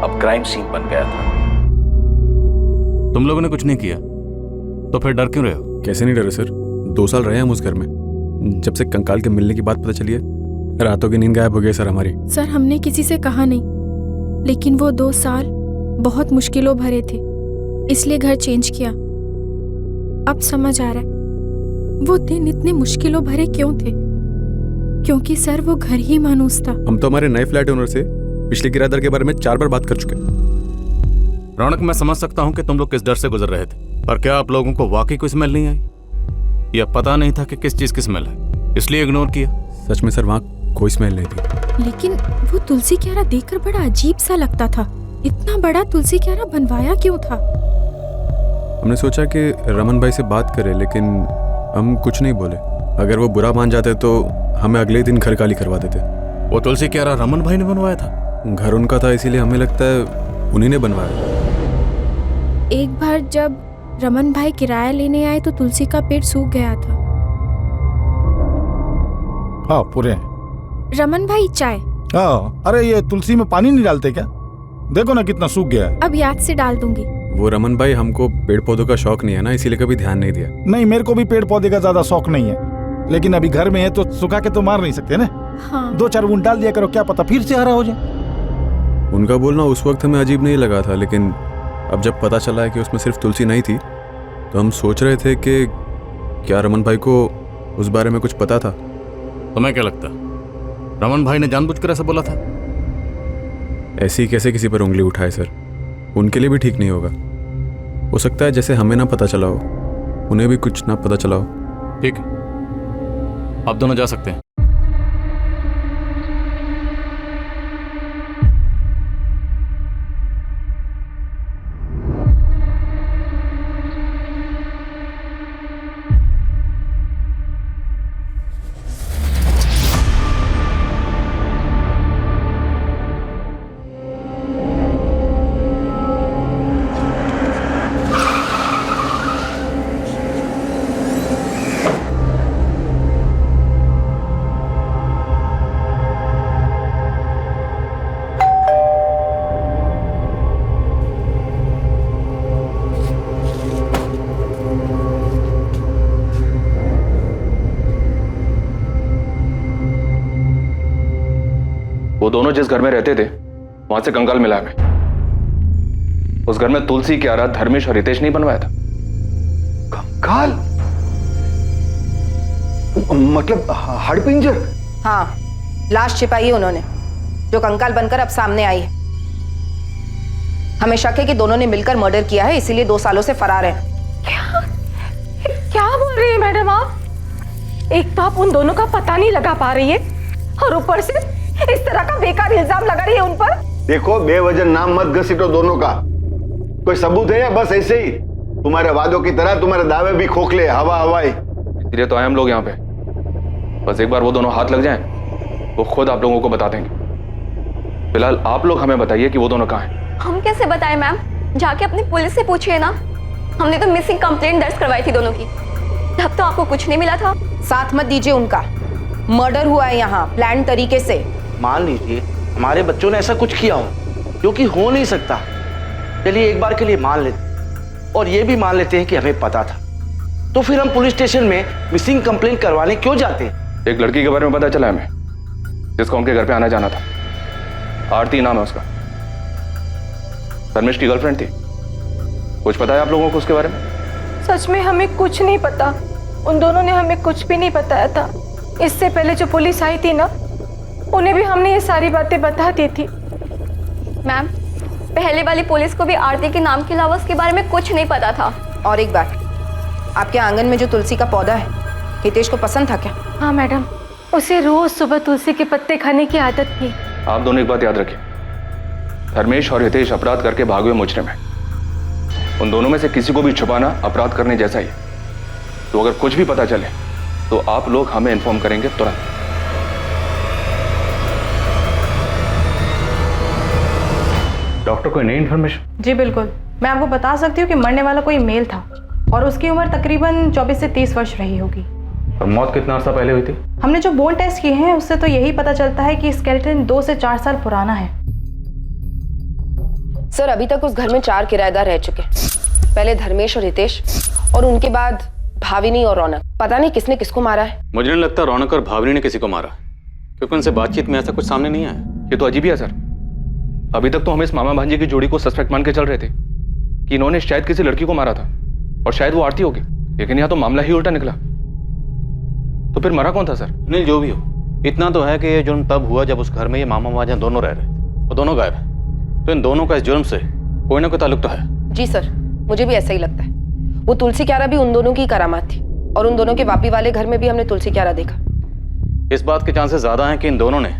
अब क्राइम सीन बन गया था। तुम लोगों ने कुछ नहीं किया तो फिर डर क्यों रहे हो? कैसे नहीं डरे सर, 2 साल रहे हम उस घर में। जब से कंकाल के मिलने की बात पता चली है, रातों की नींद गायब हो गई सर हमारी। सर हमने किसी से कहा नहीं, लेकिन वो 2 साल बहुत मुश्किलों भरे थे, इसलिए घर चेंज किया। अब समझ आ रहा है वो दिन इतने मुश्किलों भरे क्यों थे, क्योंकि सर वो घर ही मानूस था। हम तो हमारे नए फ्लैट ओनर से पिछले किराएदार के बारे में 4 बार बात कर चुके हैं। रौनक, मैं समझ सकता हूँ कि तुम लोग किस डर से गुजर रहे थे, पर क्या आप लोगों को वाकई कोई स्मेल नहीं आई? या पता नहीं था कि किस चीज की स्मेल है, इसलिए इग्नोर किया? सच में सर, वहाँ कोई स्मेल नहीं थी। लेकिन वो तुलसी क्यारा देखकर बड़ा अजीब सा लगता था। इतना बड़ा तुलसी क्यारा बनवाया क्यों था? हमने सोचा कि रमन भाई से बात करें, लेकिन हम कुछ नहीं बोले। अगर वो बुरा मान जाते तो हमें अगले दिन घर खाली करवा देते। वो तुलसी क्यारा रमन भाई ने बनवाया था? घर उनका था, इसीलिए हमें लगता है उन्हीं ने बनवाया। एक बार जब रमन भाई किराया लेने आए तो तुलसी का पेड़ सूख गया था। हाँ पूरे। रमन भाई चाय। हाँ, अरे ये तुलसी में पानी नहीं डालते क्या? देखो ना कितना सूख गया है। अब याद से डाल दूंगी। वो रमन भाई, हमको पेड़ पौधों का शौक नहीं है ना, इसीलिए कभी ध्यान नहीं दिया। नहीं, मेरे को भी पेड़ पौधे का ज्यादा शौक नहीं है, लेकिन अभी घर में है तो सुखा के तो मार नहीं सकते ना। हाँ। 2-4 बूंद डाल दिया करो, क्या पता फिर से हरा हो जाए। उनका बोलना उस वक्त हमें अजीब नहीं लगा था, लेकिन अब जब पता चला है कि उसमें सिर्फ तुलसी नहीं थी, तो हम सोच रहे थे कि क्या रमन भाई को उस बारे में कुछ पता था। तुम्हें क्या लगता, रमन भाई ने जानबूझकर ऐसा बोला था? ऐसे ही कैसे किसी पर उंगली उठाए सर, उनके लिए भी ठीक नहीं होगा। हो सकता है जैसे हमें ना पता चला हो, उन्हें भी कुछ ना पता चला हो। ठीक है, आप दोनों जा सकते हैं। वो दोनों जिस घर में रहते थे वहां से कंकाल मिला है हमें। उस घर में तुलसी, क्यारा, धर्मेश और हितेश नहीं बनवाया था। कंकाल मतलब हड़पिंजर? हाँ, लाश छिपाई है उन्होंने, जो कंकाल बनकर अब सामने आई है। हमें शक है कि दोनों ने मिलकर मर्डर किया है, इसीलिए 2 सालों से फरार है। क्या बोल रही है मैडम आप? एक तो आप उन दोनों का पता नहीं लगा पा रही है और ऊपर से इस तरह का बेकार इल्जाम लगा रही है उन पर। देखो, बेवजह नाम मत घसीटो दोनों का। कोई सबूत है या बस ऐसे ही तुम्हारे वादों की तरह तुम्हारे दावे भी खोखले, हवा हवाई? इसलिए तो आए हम लोग यहाँ पे। बस एक बार वो दोनों हाथ लग जाएं, वो खुद आप लोगों को बता देंगे। फिलहाल आप लोग हमें बताइए कि वो दोनों कहाँ हैं। हम कैसे बताएं मैम? जाके अपनी पुलिस से पूछिए ना। हमने तो मिसिंग कंप्लेंट दर्ज करवाई थी दोनों की, तब तो आपको कुछ नहीं मिला था। साथ मत दीजिए उनका। मर्डर हुआ है यहाँ प्लान तरीके से। मान लीजिए हमारे बच्चों ने ऐसा कुछ किया हो जो कि हो नहीं सकता। चलिए एक बार के लिए मान लेते, और ये भी मान लेते हैं कि हमें पता था, तो फिर हम पुलिस स्टेशन में मिसिंग कंप्लेंट करवाने क्यों जाते? एक लड़की के बारे में पता चला हमें, जिसका उनके घर पे आना जाना था। आरती नाम है उसका, धर्मेश की गर्लफ्रेंड थी। कुछ पता है आप लोगों को उसके बारे में? सच में हमें कुछ नहीं पता। उन दोनों ने हमें कुछ भी नहीं बताया था। इससे पहले जो पुलिस आई थी ना, उन्हें भी हमने ये सारी बातें बता दी थी। मैम, पहले वाली पुलिस को भी आरती के नाम के अलावा उसके बारे में कुछ नहीं पता था। और एक बात, आपके आंगन में जो तुलसी का पौधा है, हितेश को पसंद था क्या? हाँ मैडम, उसे रोज सुबह तुलसी के पत्ते खाने की आदत थी। आप दोनों एक बात याद रखिए, धर्मेश और हितेश अपराध करके भागे हुए मुजरिम हैं। उन दोनों में से किसी को भी छुपाना अपराध करने जैसा ही है। तो अगर कुछ भी पता चले तो आप लोग हमें इन्फॉर्म करेंगे तुरंत। डॉक्टर, कोई नई इन्फॉर्मेशन? जी बिल्कुल, मैं आपको बता सकती हूँ कि मरने वाला कोई मेल था और उसकी उम्र तकरीबन 24 से 30 वर्ष रही होगी। और मौत कितना अर्सा पहले हुई थी? हमने जो बोन टेस्ट किए हैं उससे तो यही पता चलता है कि स्केलेटन 2 से 4 साल पुराना है। सर, अभी तक उस घर में 4 किराएदार रह चुके हैं। पहले धर्मेश और हितेश, और उनके बाद भाविनी और रौनक। पता नहीं किसने किसको मारा है। मुझे नहीं लगता रौनक और भावनी ने किसी को मारा, क्योंकि उनसे बातचीत में ऐसा कुछ सामने नहीं आया। ये तो अजीब ही है सर। अभी तक तो हम इस मामा भांजे की जोड़ी को सस्पेक्ट मान के चल रहे थे कि इन्होंने शायद किसी लड़की को मारा था, और शायद वो आरती होगी। लेकिन यहाँ तो मामला ही उल्टा निकला। तो फिर मरा कौन था सर? नहीं, जो भी हो, इतना तो है कि ये जुर्म तब हुआ जब उस घर में ये मामा भांजा दोनों रह रहे थे। वो दोनों गायब है, तो इन दोनों का इस जुर्म से कोई ना कोई ताल्लुक तो है। जी सर, मुझे भी ऐसा ही लगता है। वो तुलसी क्यारा भी उन दोनों की करामात थी, और उन दोनों के वापी वाले घर में भी हमने तुलसी क्यारा देखा। इस बात के चांसेस ज्यादा हैं कि इन दोनों ने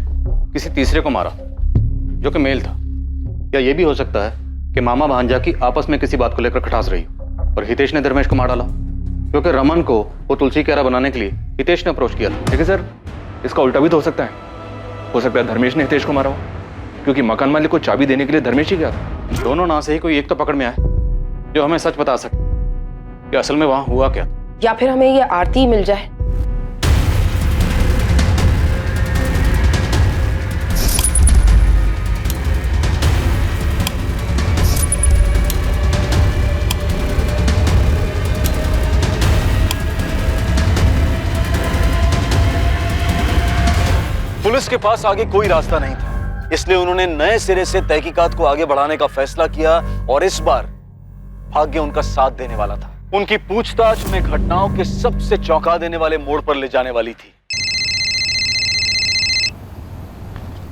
किसी तीसरे को मारा, जो कि मेल था। या ये भी हो सकता है कि मामा भांजा की आपस में किसी बात को लेकर खटास रही हो और हितेश ने धर्मेश को मार डाला, क्योंकि रमन को वो तुलसी क्यारा बनाने के लिए हितेश ने अप्रोच किया था। ठीक है सर, इसका उल्टा भी तो हो सकता है। हो सकता है धर्मेश ने हितेश को मारा हो, क्योंकि मकान मालिक को चाबी देने के लिए धर्मेश ही गया था। दोनों ना से ही कोई एक तो पकड़ में आए जो हमें सच बता सके कि असल में वहां हुआ क्या। या फिर हमें ये आरती ही मिल जाए। पुलिस के पास आगे कोई रास्ता नहीं था, इसलिए उन्होंने नए सिरे से तहकीकात को आगे बढ़ाने का फैसला किया, और इस बार भाग्य उनका साथ देने वाला था। उनकी पूछताछ में घटनाओं के सबसे चौंका देने वाले मोड़ पर ले जाने वाली थी।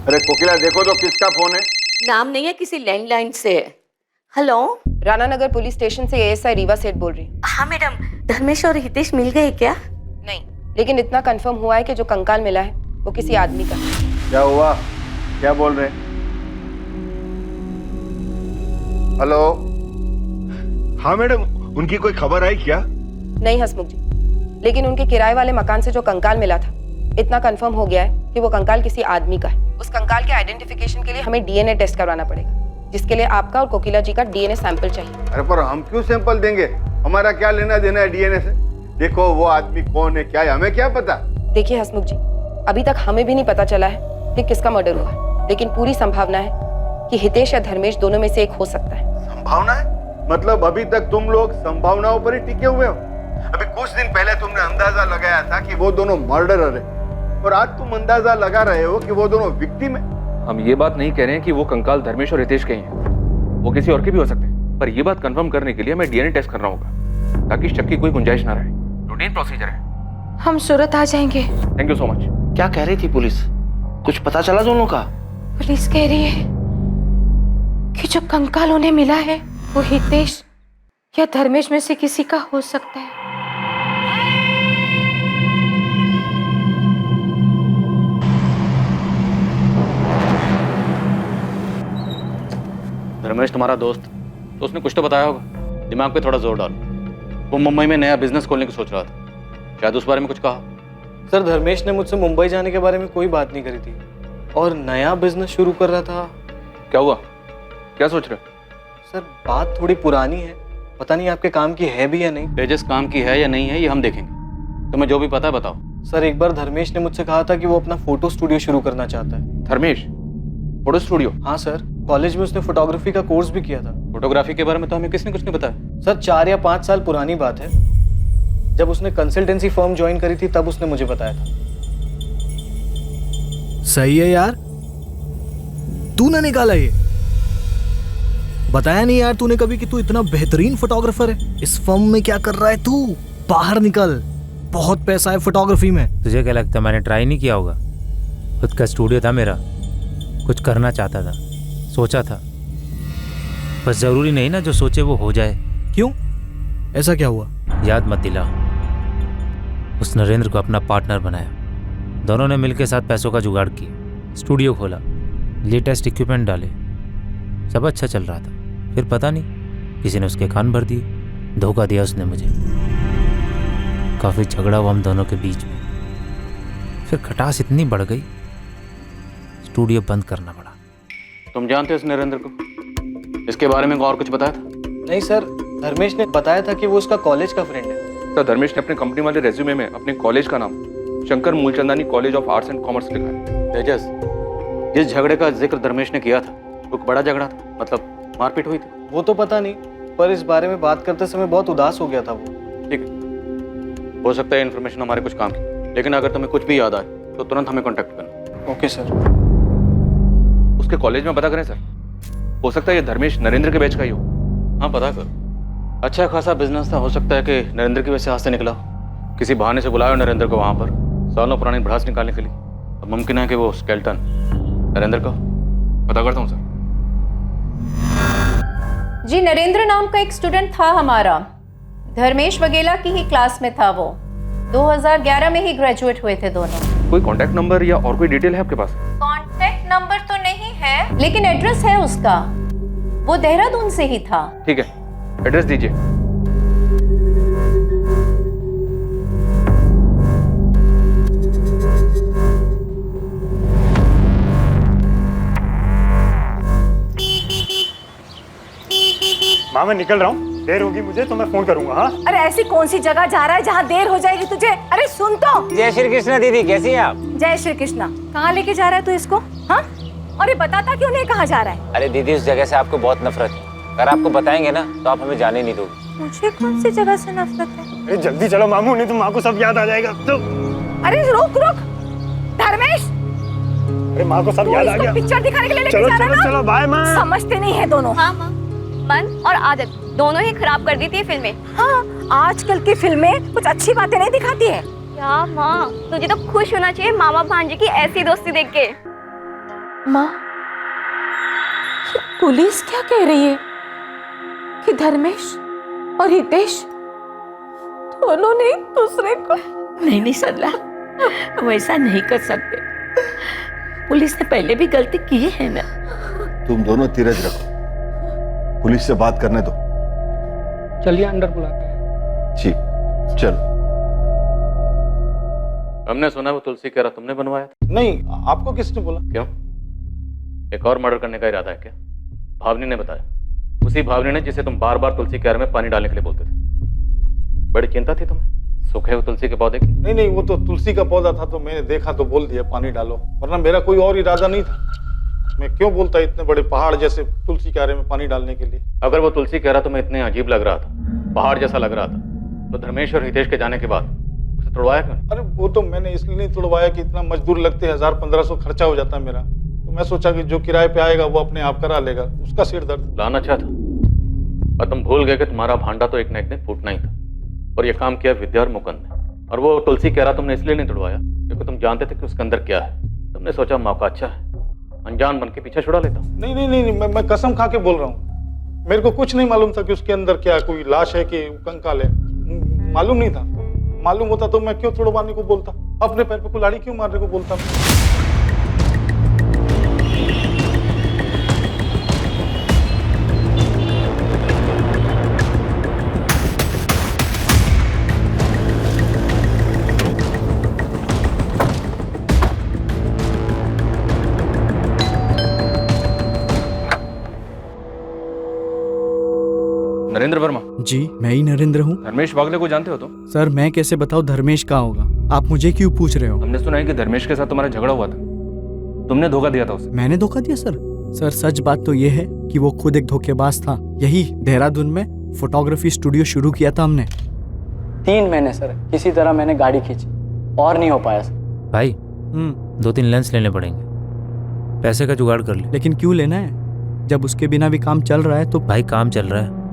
अरे कोकिला, देखो तो किसका फोन है? नाम नहीं है, किसी लैंडलाइन से है। हेलो, राणा नगर पुलिस स्टेशन से एएसआई रीवा सेठ बोल रही हूँ। हाँ मैडम, धर्मेश और हितेश मिल गए क्या? नहीं, लेकिन इतना कंफर्म हुआ है कि जो कंकाल मिला है वो किसी आदमी का। क्या हुआ? क्या बोल रहे? हेलो? हाँ मैडम, उनकी कोई खबर आई क्या? नहीं हसमुख जी, लेकिन उनके किराए वाले मकान से जो कंकाल मिला था, इतना कंफर्म हो गया है कि वो कंकाल किसी आदमी का है। उस कंकाल के आइडेंटिफिकेशन के लिए हमें डीएनए टेस्ट करवाना पड़ेगा, जिसके लिए आपका और कोकिला जी का डीएनए सैंपल चाहिए। अरे पर हम क्यों सैंपल देंगे? हमारा क्या लेना देना है डीएनए से? देखो वो आदमी कौन है, क्या है, हमें क्या पता? देखिए हसमुख जी, अभी तक हमें भी नहीं पता चला है कि किसका मर्डर हुआ, लेकिन पूरी संभावना है कि हितेश या धर्मेश दोनों में से एक हो सकता है। संभावना है? मतलब अभी तक तुम लोग संभावनाओं पर ही टिके हुए हो? अभी कुछ दिन पहले तुमने अंदाजा लगाया था कि वो दोनों मर्डरर है, और आज तुम अंदाजा लगा रहे हो कि वो दोनों विक्टिम है। हम ये बात नहीं कह रहे हैं कि वो कंकाल धर्मेश और हितेश के ही हैं। वो किसी और के भी हो सकते हैं, पर ये बात कंफर्म करने के लिए हमें डीएनए टेस्ट करना होगा ताकि शक की कोई गुंजाइश ना रहे। रूटीन प्रोसीजर है। हम सूरत आ जाएंगे। Thank you so much. क्या कह रही थी पुलिस? कुछ पता चला दोनों का? पुलिस कह रही है कि जो कंकाल उन्हें मिला है वो हितेश या धर्मेश में से किसी का हो सकता है। धर्मेश तुम्हारा दोस्त, तो उसने कुछ तो बताया होगा। दिमाग पे थोड़ा जोर डालो। वो मुंबई में नया बिजनेस खोलने की सोच रहा था, शायद उस बारे में कुछ कहा। सर धर्मेश ने मुझसे मुंबई जाने के बारे में कोई बात नहीं करी थी और नया बिजनेस शुरू कर रहा था। क्या हुआ? क्या सोच रहे? सर बात थोड़ी पुरानी है, पता नहीं आपके काम की है भी या नहीं। तेजस काम की है या नहीं है ये हम देखेंगे। तुम्हें जो भी पता है बताओ। सर एक बार धर्मेश ने मुझसे कहा था कि वो अपना फोटो स्टूडियो शुरू करना चाहता है। Dharmesh photo studio? हाँ सर, कॉलेज में उसने फोटोग्राफी का कोर्स भी किया था। फोटोग्राफी के बारे में तो हमें किसने कुछ नहीं बताया। सर 4 या 5 साल पुरानी बात है, जब उसने कंसल्टेंसी फर्म ज्वाइन करी थी तब उसने मुझे बताया था। सही है यार, तू ना निकाला ये, बताया नहीं यार तूने कभी कि तू इतना बेहतरीन फोटोग्राफर है। इस फर्म में क्या कर रहा है तू? बाहर निकल, बहुत पैसा है फोटोग्राफी में। तुझे क्या लगता है मैंने ट्राई नहीं किया होगा? खुद का स्टूडियो था मेरा, कुछ करना चाहता था, सोचा था, बस जरूरी नहीं ना जो सोचे वो हो जाए। क्यों, ऐसा क्या हुआ? याद मत दिला। उस नरेंद्र को अपना पार्टनर बनाया, दोनों ने मिलकर साथ पैसों का जुगाड़ किया, स्टूडियो खोला, लेटेस्ट इक्विपमेंट डाले, सब अच्छा चल रहा था। फिर पता नहीं किसी ने उसके कान भर दिए, धोखा दिया उसने मुझे। काफी झगड़ा हुआ हम दोनों के बीच में, फिर खटास इतनी बढ़ गई स्टूडियो बंद करना पड़ा। तुम जानते हो इस नरेंद्र को? इसके बारे में और कुछ बताया था? नहीं सर, धर्मेश ने बताया था कि वो उसका कॉलेज का फ्रेंड है। सर धर्मेश ने अपने कंपनी वाले रेज्यूमे में अपने कॉलेज का नाम Shankar Moolchandani college of arts and commerce लिखा है। तेजस, जिस झगड़े का जिक्र धर्मेश ने किया था वो बड़ा झगड़ा था, मतलब मारपीट हुई थी? वो तो पता नहीं, पर इस बारे में बात करते समय बहुत उदास हो गया था वो। ठीक है, हो सकता है इन्फॉर्मेशन हमारे कुछ काम की, लेकिन अगर तुम्हें कुछ भी याद आए तो तुरंत हमें कॉन्टेक्ट करना। Okay sir. उसके कॉलेज में पता करें सर, हो सकता है ये धर्मेश नरेंद्र के बैच का ही हो। हाँ पता करो, अच्छा खासा बिजनेस था, हो सकता है कि नरेंद्र की वजह से हाथ से निकला। किसी बहाने से बुलाया नरेंद्र को वहां पर सालों पुरानी भड़ास निकालने के लिए। अब मुमकिन है कि वो स्केल्टन नरेंद्र का। पता करता हूँ सर। जी नरेंद्र नाम का एक स्टूडेंट था हमारा, धर्मेश वगेला की ही क्लास में था वो। 2011 में ही ग्रेजुएट हुए थे दोनों। कोई कांटेक्ट नंबर या और कोई डिटेल है आपके पास? कांटेक्ट नंबर तो नहीं है, लेकिन एड्रेस है उसका। वो देहरादून से ही था। ठीक है, एड्रेस दीजिए। माँ मैं निकल रहा हूँ, देर होगी मुझे तो मैं फोन करूंगा। हाँ अरे ऐसी कौन सी जगह जा रहा है जहाँ देर हो जाएगी तुझे? अरे सुन तो। जय श्री कृष्ण दीदी, कैसी हैं आप? जय श्री कृष्णा। कहाँ लेके जा रहा है तू इसको? हाँ, और ये बताता कि उन्हें कहाँ जा रहा है? अरे दीदी उस जगह से आपको बहुत नफरत है, अगर आपको बताएंगे ना तो आप हमें जाने नहीं दोगे। मुझे कौन सी जगह से नफरत है? अरे जल्दी चलो मामू, नहीं तो माँ को सब याद आ जाएगा। तो अरे रुक रुक धर्मेश, अरे माँ को सब याद आ गया। पिक्चर दिखाने के लिए लेके चलो जा रहा है चलो ना? चलो बाय माँ। समझते नहीं है दोनों। हाँ माँ, मन और आदत दोनों ही खराब कर दी थी फिल्में। हाँ, आजकल की फिल्में कुछ अच्छी बातें नहीं दिखाती है। क्या माँ, तुझे तो खुश होना चाहिए मामा भांजे की ऐसी दोस्ती देख के। माँ, पुलिस क्या कह रही है कि धर्मेश और हितेश दोनों ने एक दूसरे को? नहीं सरला, वैसा नहीं कर सकते। पुलिस ने पहले भी गलती की है ना। तुम दोनों धीरज रखो, पुलिस से बात करने दो। चलिए अंदर बुलाते हैं। जी चलो। हमने सुना वो तुलसी कह रहा तुमने बनवाया था। नहीं, आपको किसने बोला? क्यों, एक और मर्डर करने का इरादा है क्या? भावनी ने बताया, उसी भावनी ने जिसे तुम बार बार तुलसी क्यारे में पानी डालने के लिए बोलते थे। बड़ी चिंता थी तुम्हें सूखे हुए तुलसी के पौधे की? नहीं नहीं, वो तो तुलसी का पौधा था तो मैंने देखा तो बोल दिया पानी डालो, वरना मेरा कोई और इरादा नहीं था। मैं क्यों बोलता इतने बड़े पहाड़ जैसे तुलसी क्यारे में पानी डालने के लिए? अगर वो तुलसी क्यारा तुम्हें इतने अजीब लग रहा था, पहाड़ जैसा लग रहा था, तो धर्मेश और हितेश के जाने के बाद उसे तोड़वाया क्यों? अरे वो तो मैंने इसलिए नहीं तोड़वाया कि इतना मजदूर लगते, 1000-1500 खर्चा हो जाता मेरा, तो मैं सोचा कि जो किराए पे आएगा वो अपने आप करा लेगा, उसका सिर दर्द। प्लान अच्छा था, पर तुम भूल गए कि तुम्हारा भांडा तो एक न एक दिन फूटना ही था। और ये काम किया विद्या और मुकुंद ने। और वो तुलसी कह रहा तुमने इसलिए नहीं तुड़वाया क्योंकि तुम जानते थे कि उसके अंदर क्या है। तुमने सोचा मौका अच्छा है, अनजान बन के पीछे छुड़ा लेता हूँ। नहीं नहीं नहीं, मैं कसम खा के बोल रहा हूँ, मेरे को कुछ नहीं मालूम था कि उसके अंदर क्या कोई लाश है कि कंकाल है, मालूम नहीं था। मालूम होता तो मैं क्यों तुड़वाने को बोलता, अपने पैर पे कुल्हाड़ी क्यों मारने को बोलता। नरेंद्र वर्मा? जी मैं ही नरेंद्र हूँ। धर्मेश वागले को जानते हो तुम? सर मैं कैसे बताऊँ धर्मेश कहाँ होगा, आप मुझे क्यों पूछ रहे हो? हमने सुना है कि धर्मेश के साथ तुम्हारा झगड़ा हुआ था, तुमने धोखा दिया था उसे। मैंने धोखा दिया सर? सर सच बात तो ये है कि वो खुद एक धोखेबाज था। यही देहरादून में फोटोग्राफी स्टूडियो शुरू किया था हमने। 3 महीने सर किसी तरह मैंने गाड़ी खींची और नहीं हो पाया सर। भाई 2-3 लेंस लेने पड़ेंगे, पैसे का जुगाड़ कर ले। लेकिन क्यों लेना है जब उसके बिना भी काम चल रहा है? तो भाई काम चल रहा है,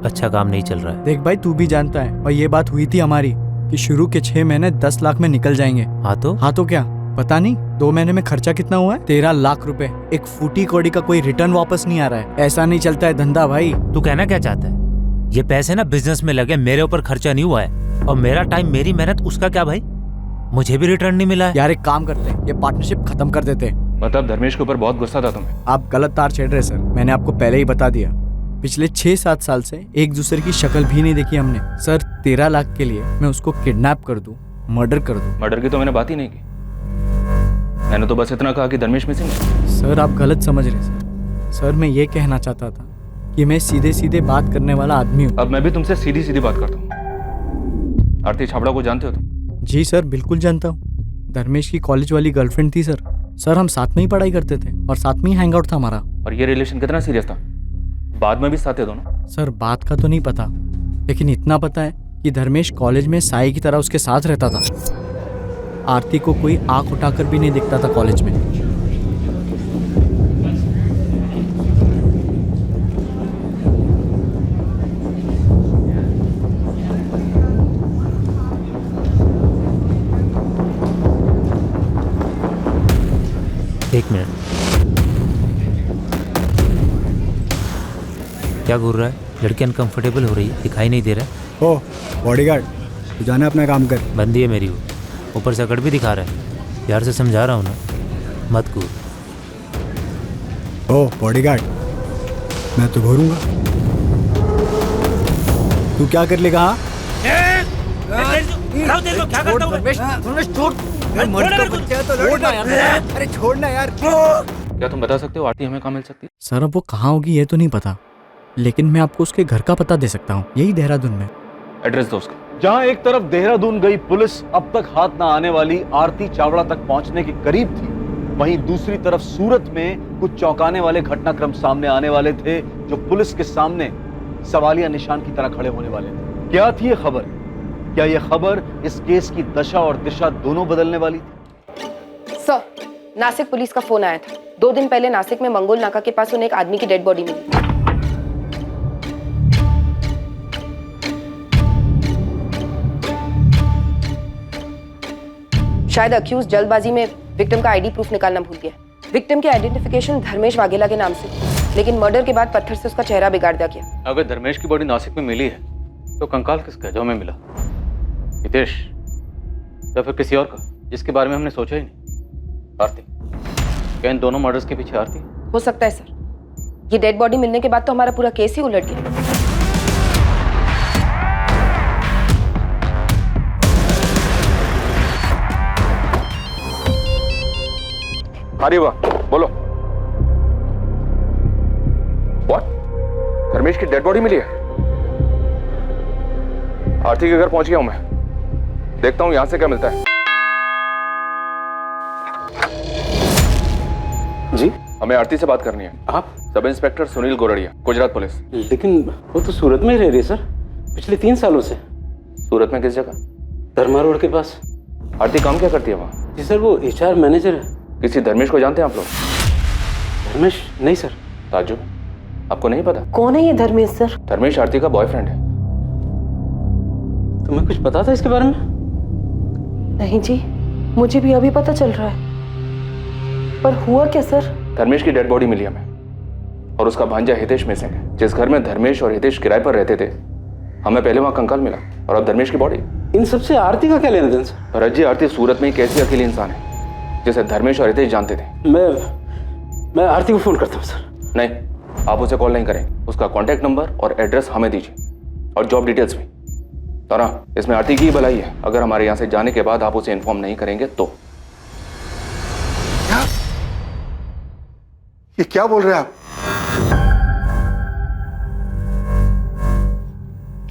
अच्छा काम नहीं चल रहा है। देख भाई तू भी जानता है, और ये बात हुई थी हमारी कि शुरू के 6 महीने 10 लाख में निकल जाएंगे। हाँ तो क्या पता नहीं 2 महीने में खर्चा कितना हुआ है? 13 लाख रुपए। एक फूटी कौड़ी का कोई रिटर्न वापस नहीं आ रहा है। ऐसा नहीं चलता है धंधा भाई। तू कहना क्या चाहता है? ये पैसे ना बिजनेस में लगे, मेरे ऊपर खर्चा नहीं हुआ है। और मेरा टाइम मेरी मेहनत, उसका क्या भाई? मुझे भी रिटर्न नहीं मिला है। यार एक काम करते, ये पार्टनरशिप खत्म कर देते। मतलब धर्मेश के ऊपर बहुत गुस्सा था तुम्हें? आप गलत तार छेड़ रहे सर, मैंने आपको पहले ही बता दिया। पिछले 6-7 साल से एक दूसरे की शक्ल भी नहीं देखी हमने। सर 13 लाख के लिए मैं उसको किडनैप कर दूं, मर्डर कर दूं? मर्डर की तो मैंने बात ही नहीं की, मैंने तो बस इतना कहा कि धर्मेश मिसिंग है। सर आप गलत समझ रहे सर मैं ये कहना चाहता था कि मैं सीधे सीधे बात करने वाला आदमी हूँ। अब मैं भी तुमसे सीधी सीधी बात करता हूँ। आरती छाबड़ा को जानते हो तुम? जी सर बिल्कुल जानता हूँ। धर्मेश की कॉलेज वाली गर्लफ्रेंड थी सर। सर हम साथ में ही पढ़ाई करते थे और साथ में ही हैंग आउट था हमारा। और ये रिलेशन कितना सीरियस था? बाद में भी साथ थे दोनों? सर बात का तो नहीं पता, लेकिन इतना पता है कि धर्मेश कॉलेज में साई की तरह उसके साथ रहता था। आरती को कोई आंख उठाकर भी नहीं दिखता था कॉलेज में। एक मिनट, क्या घूर रहा है? लड़की अनकंफर्टेबल हो रही है, दिखाई नहीं दे रहा है। ओ बॉडीगार्ड, तू जाना अपना काम कर। बंदी है मेरी वो, ऊपर से अकड़ भी दिखा रहा है। यार से समझा रहा हूँ ना, मत घूर। ओ बॉडीगार्ड, मैं तो घूरूंगा, तू क्या कर लेगा? अरे छोड़ना यार। क्या तुम बता सकते हो आरती हमें कहाँ मिल सकती है? सर अब वो कहाँ होगी ये तो नहीं पता, लेकिन मैं आपको उसके घर का पता दे सकता हूँ, यही देहरादून में। एड्रेस दो उसका। जहां एक तरफ देहरादून गई पुलिस अब तक हाथ ना आने वाली आरती चावड़ा तक पहुंचने के करीब थी, वहीं दूसरी तरफ सूरत में कुछ चौंकाने वाले घटनाक्रम सामने आने वाले थे जो पुलिस के सामने सवालिया निशान की तरह खड़े होने वाले थे। क्या थी ये खबर? क्या ये खबर इस केस की दशा और दिशा दोनों बदलने वाली थी? सर, नासिक पुलिस का फोन आया था। 2 दिन पहले नासिक में मंगोल नाका के पास उन्हें एक आदमी की डेड बॉडी मिली। शायद अक्यूज जल्दबाजी में विक्टिम का आईडी प्रूफ निकालना भूल गया। विक्टिम की आइडेंटिफिकेशन धर्मेश वाघेला के नाम से, लेकिन मर्डर के बाद पत्थर से उसका चेहरा बिगाड़ दिया गया। अगर धर्मेश की बॉडी नासिक में मिली है तो कंकाल किस गहजों में मिला? हितेश या फिर किसी और का जिसके बारे में हमने सोचा ही नहीं? आरती, क्या इन दोनों मर्डर्स के पीछे आरती? हो सकता है सर, ये डेड बॉडी मिलने के बाद तो हमारा पूरा केस ही उलट गया। अरे वाह, बोलो। व्हाट? धर्मेश की डेड बॉडी मिली है? आरती के घर पहुंच गया हूं मैं, देखता हूं यहां से क्या मिलता है। जी, हमें आरती से बात करनी है। आप? Sub inspector Sunil Gordiya, Gujarat police. लेकिन वो तो सूरत में रह रही सर, पिछले 3 सालों से। सूरत में किस जगह? धर्मा रोड के पास। आरती काम क्या करती है वहाँ? जी सर, वो HR मैनेजर है। किसी धर्मेश को जानते हैं आप लोग? धर्मेश नहीं सर। ताजुब, आपको नहीं पता? कौन है ये धर्मेश सर? धर्मेश आरती का बॉयफ्रेंड है। तुम्हें कुछ पता था इसके बारे में? नहीं जी, मुझे भी अभी पता चल रहा है। पर हुआ क्या सर? धर्मेश की डेड बॉडी मिली हमें, और उसका भांजा हितेश मिसिंग है। जिस घर में धर्मेश और हितेश किराए पर रहते थे, हमें पहले वहां कंकाल मिला, और अब धर्मेश की बॉडी। इन सबसे आरती का क्या लेना देना सर? भरत जी, आरती सूरत में एक ऐसी अकेली इंसान है जिसे धर्मेश और हितेश जानते थे। मैं आरती को फोन करता हूँ सर। नहीं, आप उसे कॉल नहीं करेंगे। उसका कॉन्टैक्ट नंबर और एड्रेस हमें दीजिए, और जॉब डिटेल्स भी। तो ना, इसमें आरती की ही भलाई है। अगर हमारे यहाँ से जाने के बाद आप उसे इन्फॉर्म नहीं करेंगे तो। ये क्या बोल रहे हैं आप?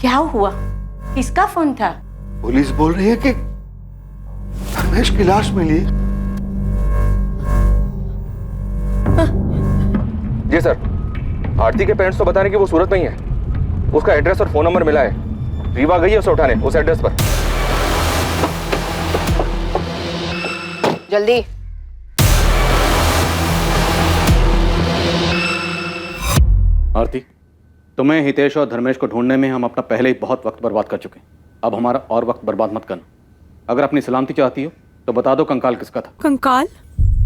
क्या हुआ? किसका फोन था? पुलिस बोल रही है कि धर्मेश की लाश मिली। जी सर, आरती के पेरेंट्स तो बता रहे कि वो सूरत में ही है। उसका एड्रेस और फोन नंबर मिला है। रीवा गई है उसे उठाने उस एड्रेस पर। जल्दी। आरती, तुम्हें हितेश और धर्मेश को ढूंढने में हम अपना पहले ही बहुत वक्त बर्बाद कर चुके हैं। अब हमारा और वक्त बर्बाद मत करना। अगर अपनी सलामती चाहती हो तो बता दो कंकाल किसका था। कंकाल?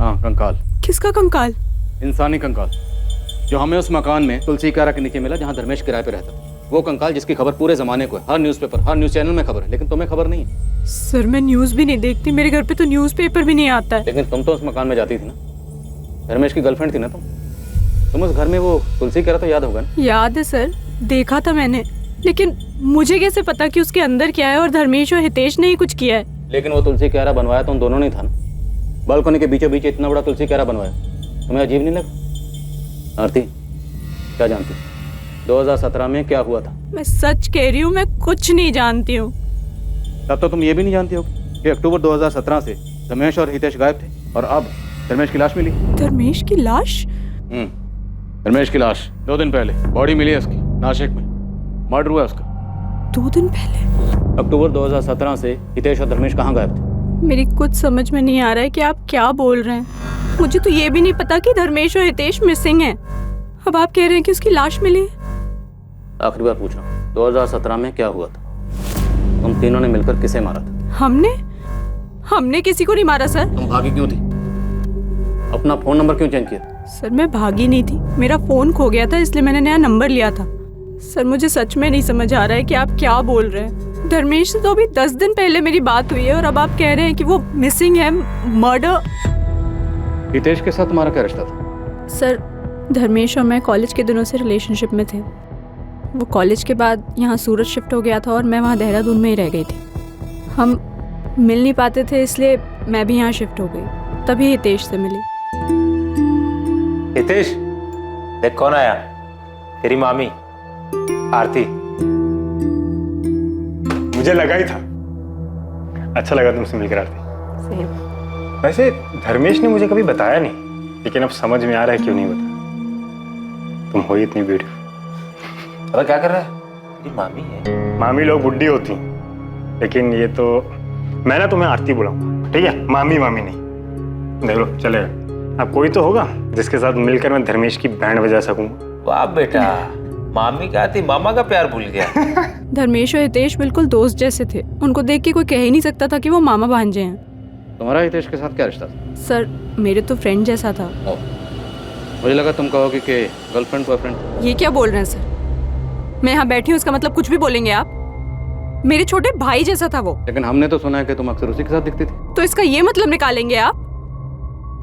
हाँ, कंकाल। किसका कंकाल? इंसानी कंकाल, जो हमें उस मकान में तुलसी कारा के नीचे मिला जहाँ धर्मेश किराए पे रहता था। वो कंकाल जिसकी खबर पूरे जमाने को है, हर न्यूज़पेपर, हर न्यूज़ चैनल में खबर है, लेकिन तुम्हें खबर नहीं है। सर, मैं न्यूज़ भी नहीं देखती। मेरे घर पे तो न्यूज़पेपर भी नहीं आता है। लेकिन तुम तो उस मकान में जाती थी ना। धर्मेश की गर्लफ्रेंड थी ना तुम उस घर में वो तुलसी कारा तो याद होगा ना? याद है सर, देखा था मैंने, लेकिन मुझे कैसे पता कि उसके अंदर क्या है और धर्मेश और हितेश ने ही कुछ किया है। लेकिन वो तुलसी क्यारा बनवाया तो उन दोनों ने था ना। बालकनी के बीचों बीच इतना बड़ा तुलसी क्यारा बनवाया, तुम्हें अजीब नहीं लगा? आरती, क्या जानती 2017 में क्या हुआ था? मैं सच कह रही हूँ, मैं कुछ नहीं जानती हूँ। तब तो तुम ये भी नहीं जानती हो कि अक्टूबर 2017 से धर्मेश और हितेश गायब थे, और अब धर्मेश की लाश मिली। धर्मेश की लाश? धर्मेश की लाश 2 दिन पहले बॉडी मिली है उसकी, नासिक में। मर्डर हुआ उसका 2 दिन पहले। अक्टूबर 2017 से हितेश और धर्मेश कहाँ गायब थे? मेरी कुछ समझ में नहीं आ रहा है कि आप क्या बोल रहे हैं। मुझे तो ये भी नहीं पता कि धर्मेश और हितेश मिसिंग हैं। अब आप कह रहे हैं कि उसकी लाश मिली। आखिरी बार पूछ रहा हूँ, 2017 में क्या हुआ था? तुम तीनों ने मिलकर किसे मारा था? हमने किसी को नहीं मारा सर। तुम भागी क्यों थी? अपना फोन नंबर क्यों चेंज किया? सर, मैं भागी नहीं थी, मेरा फोन खो गया था, इसलिए मैंने नया नंबर लिया था। सर, मुझे सच में नहीं समझ आ रहा है कि आप क्या बोल रहे हैं। धर्मेश से तो अभी 10 दिन पहले मेरी बात हुई है, और अब आप कह रहे हैं कि वो मिसिंग है, मर्डर। हितेश के साथ तुम्हारा क्या रिश्ता था? सर, धर्मेश और मैं कॉलेज के दिनों से रिलेशनशिप में थे। वो कॉलेज के बाद यहाँ सूरत शिफ्ट हो गया था, और मैं वहाँ देहरादून में ही रह गई थी। हम मिल नहीं पाते थे, इसलिए मैं भी यहाँ शिफ्ट हो गई, तभी हितेश से मिली। हितेश, देख कौन आया। तेरी मामी आरती। मुझे लगा ही था। अच्छा लगा तुमसे मिलकर आरती। वैसे धर्मेश ने मुझे कभी बताया नहीं, लेकिन अब समझ में आ रहा है क्यों नहीं बताया। तुम हो ही इतनी ब्यूटीफुल। अब क्या कर रहा है? तेरी मामी है। मामी लोग बुड्ढी होती, लेकिन ये तो मैं ना तुम्हें आरती बुलाऊंगा, ठीक है? मामी नहीं। देख लो, चलेगा। अब कोई तो होगा जिसके साथ मिलकर मैं धर्मेश की बैंड बजा सकूंगा। वाह बेटा, मामी क्या थी, मामा का प्यार भूल गया। धर्मेश और हितेश बिल्कुल दोस्त जैसे थे। उनको देख के कोई कह ही नहीं सकता था कि वो मामा भांजे हैं। तुम्हारा हितेश के साथ क्या रिश्ता था? सर, मेरे तो फ्रेंड जैसा था। मुझे लगा तुम कहोगे कि गर्लफ्रेंड बॉयफ्रेंड। ये क्या बोल रहे हैं सर? मैं यहाँ बैठी हूँ, इसका मतलब कुछ भी बोलेंगे आप? मेरे छोटे भाई जैसा था वो। लेकिन हमने तो सुना है कि तुम अक्सर उसी के साथ दिखती थी। तो इसका ये मतलब निकालेंगे आप?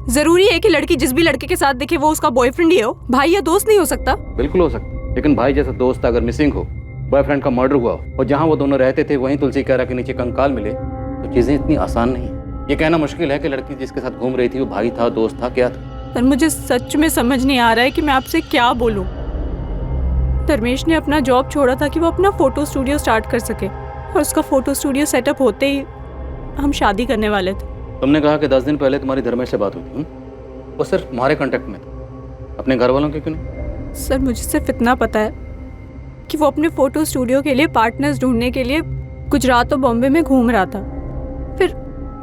जरूरी है कि लड़की जिस भी लड़के के साथ दिखे वो उसका बॉयफ्रेंड ही हो? भाई या दोस्त नहीं हो सकता? बिल्कुल हो सकता, लेकिन भाई जैसा दोस्त अगर मिसिंग हो, बॉयफ्रेंड का मर्डर हुआ और जहाँ वो दोनों रहते थे वहीं तुलसी कारा के नीचे कंकाल मिले, तो चीजें इतनी आसान नहीं है। ये कहना मुश्किल है कि लड़की जिसके साथ घूम रही थी वो भाई था, दोस्त था, क्या था? पर मुझे सच में समझ नहीं आ रहा है कि मैं आपसे क्या बोलूं। धर्मेश ने अपना जॉब छोड़ा था कि वो अपना फोटो स्टूडियो स्टार्ट कर सके, और उसका फोटो स्टूडियो सेटअप होते ही हम शादी करने वाले थे। तुमने कहा कि 10 दिन पहले तुम्हारी धर्मेश से बात हुई थी। वो सिर्फ तुम्हारे कांटेक्ट में था, अपने घर वालों के क्यों नहीं? सर, मुझे सिर्फ इतना पता है कि वो अपने फोटो स्टूडियो के लिए पार्टनर्स ढूंढने के लिए गुजरात और बॉम्बे में घूम रहा था। फिर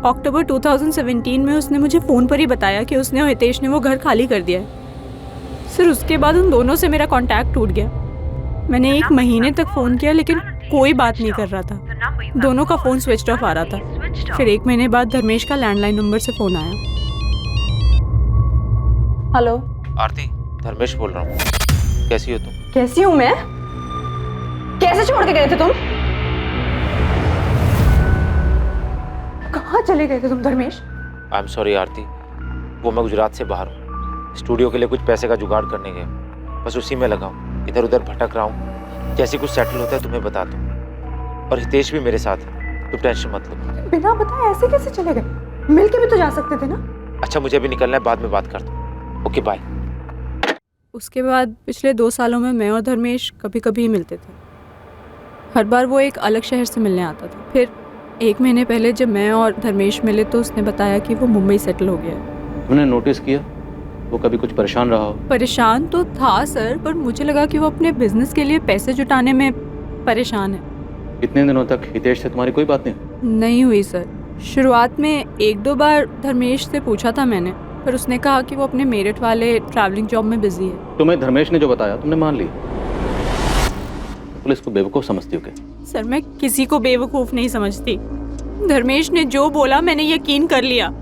अक्टूबर 2017 में उसने मुझे फ़ोन पर ही बताया कि उसने और हितेश ने वो घर खाली कर दिया है। सर उसके बाद उन दोनों से मेरा कांटेक्ट टूट गया। मैंने 1 महीने तक फ़ोन किया लेकिन कोई बात नहीं कर रहा था। दोनों का फ़ोन स्विच ऑफ आ रहा था। फिर 1 महीने बाद धर्मेश का लैंडलाइन नंबर से फ़ोन आया। हेलो आरती, धर्मेश बोल रहा हूँ। कैसी हो तुम? कैसी हूँ मैं? कैसे छोड़ के गए थे तुम? कहाँ चले गए थे तुम धर्मेश? आई एम सॉरी आरती, वो मैं गुजरात से बाहर हूँ। स्टूडियो के लिए कुछ पैसे का जुगाड़ करने गया, बस उसी में लगा हूँ। इधर उधर भटक रहा हूँ। जैसे कुछ सेटल होता है तुम्हें बता दूँ। और हितेश भी मेरे साथ है, तुम टेंशन मत लो। बिना बताए ऐसे कैसे चले गए? मिल के भी तो जा सकते थे ना। अच्छा मुझे अभी निकलना है, बाद में बात करता हूँ। Okay bye. उसके बाद पिछले 2 सालों में मैं और धर्मेश कभी कभी ही मिलते थे। हर बार वो एक अलग शहर से मिलने आता था। फिर 1 महीने पहले जब मैं और धर्मेश मिले तो उसने बताया कि वो मुंबई सेटल हो गया है। तुमने नोटिस किया वो कभी कुछ परेशान रहा हो? परेशान तो था सर, पर मुझे लगा कि वो अपने बिजनेस के लिए पैसे जुटाने में परेशान है। इतने दिनों तक हितेश से तुम्हारी कोई बात नहीं हुई सर। शुरुआत में 1-2 बार धर्मेश से पूछा था मैंने, पर उसने कहा कि वो अपने मेरठ वाले ट्रैवलिंग जॉब में बिजी है। तुम्हें धर्मेश ने जो बताया तुमने मान लिया? पुलिस को बेवकूफ़ समझती हो क्या? सर मैं किसी को बेवकूफ़ नहीं समझती। धर्मेश ने जो बोला मैंने यकीन कर लिया।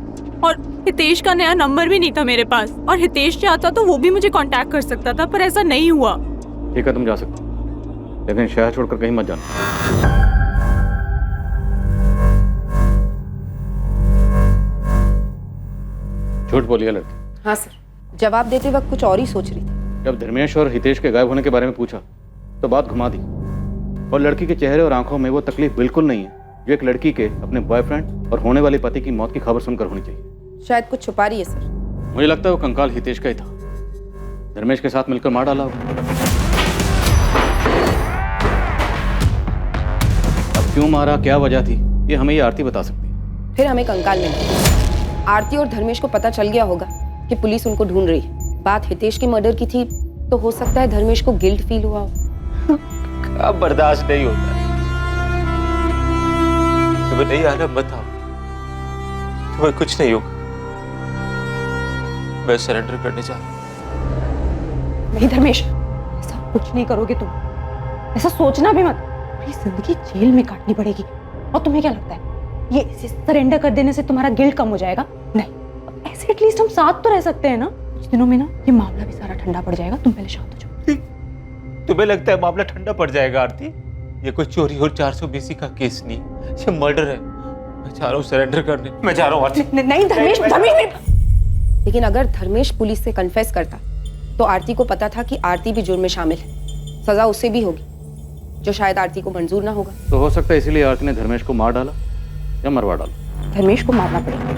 और हितेश का नया नंबर भी नहीं था मेरे पास, और हितेश चाहता तो वो भी मुझे कांटेक्ट कर सकता था, पर ऐसा नहीं हुआ। ठीक है तुम जा सकते हो, लेकिन शहर छोड़कर कहीं मत जाना। झूठ बोली है लड़की। हाँ सर, जवाब देते वक्त कुछ और ही सोच रही थी। जब धर्मेश और हितेश के गायब होने के बारे में पूछा तो बात घुमा दी, और लड़की के चेहरे और आंखों में वो तकलीफ बिल्कुल नहीं है जो एक लड़की के अपने बॉयफ्रेंड और होने वाले पति की मौत की खबर सुनकर होनी चाहिए। शायद कुछ छुपा रही है सर। मुझे लगता है वो कंकाल हितेश का ही था, धर्मेश के साथ मिलकर मार डाला होगा। अब क्यों मारा, क्या वजह थी, ये हमें ये आरती बता सकती है। फिर हमें कंकाल मिला। आरती और धर्मेश को पता चल गया होगा कि पुलिस उनको ढूंढ रही है। बात हितेश के मर्डर की थी तो हो सकता है धर्मेश को गिल्ट फील हुआ हो। अब बर्दाश्त नहीं होता। तुम्हें नहीं आ रहा बताओ, तुम्हें कुछ नहीं होगा। मैं सरेंडर करने जा रहा हूं। नहीं धर्मेश, ऐसा कुछ नहीं करोगे तुम। ऐसा सोचना भी मत। पूरी जिंदगी जेल में काटनी पड़ेगी। और तुम्हें क्या लगता है ये सरेंडर कर देने से तुम्हारा गिल्ट कम हो जाएगा? नहीं, ऐसे एटलीस्ट हम साथ तो रह सकते हैं ना। कुछ दिनों में ना ये मामला भी सारा ठंडा पड़ जाएगा। तुम पहले शांत हो जाओ। तुम्हें लगता है मामला ठंडा पड़ जाएगा आरती? ये कोई चोरी और 420 का केस नहीं, ये मर्डर है। मैं जा रहा हूँ सरेंडर करने। मैं जा रहा हूँ आरती। नहीं धर्मेश, लेकिन अगर धर्मेश पुलिस से कन्फेस करता तो आरती को पता था कि आरती भी जुर्म में शामिल है। सजा उससे भी होगी, जो शायद आरती को मंजूर ना होगा। तो हो सकता है इसीलिए आरती ने धर्मेश को मार डाला या मरवा डाला। धर्मेश को मारना पड़ेगा,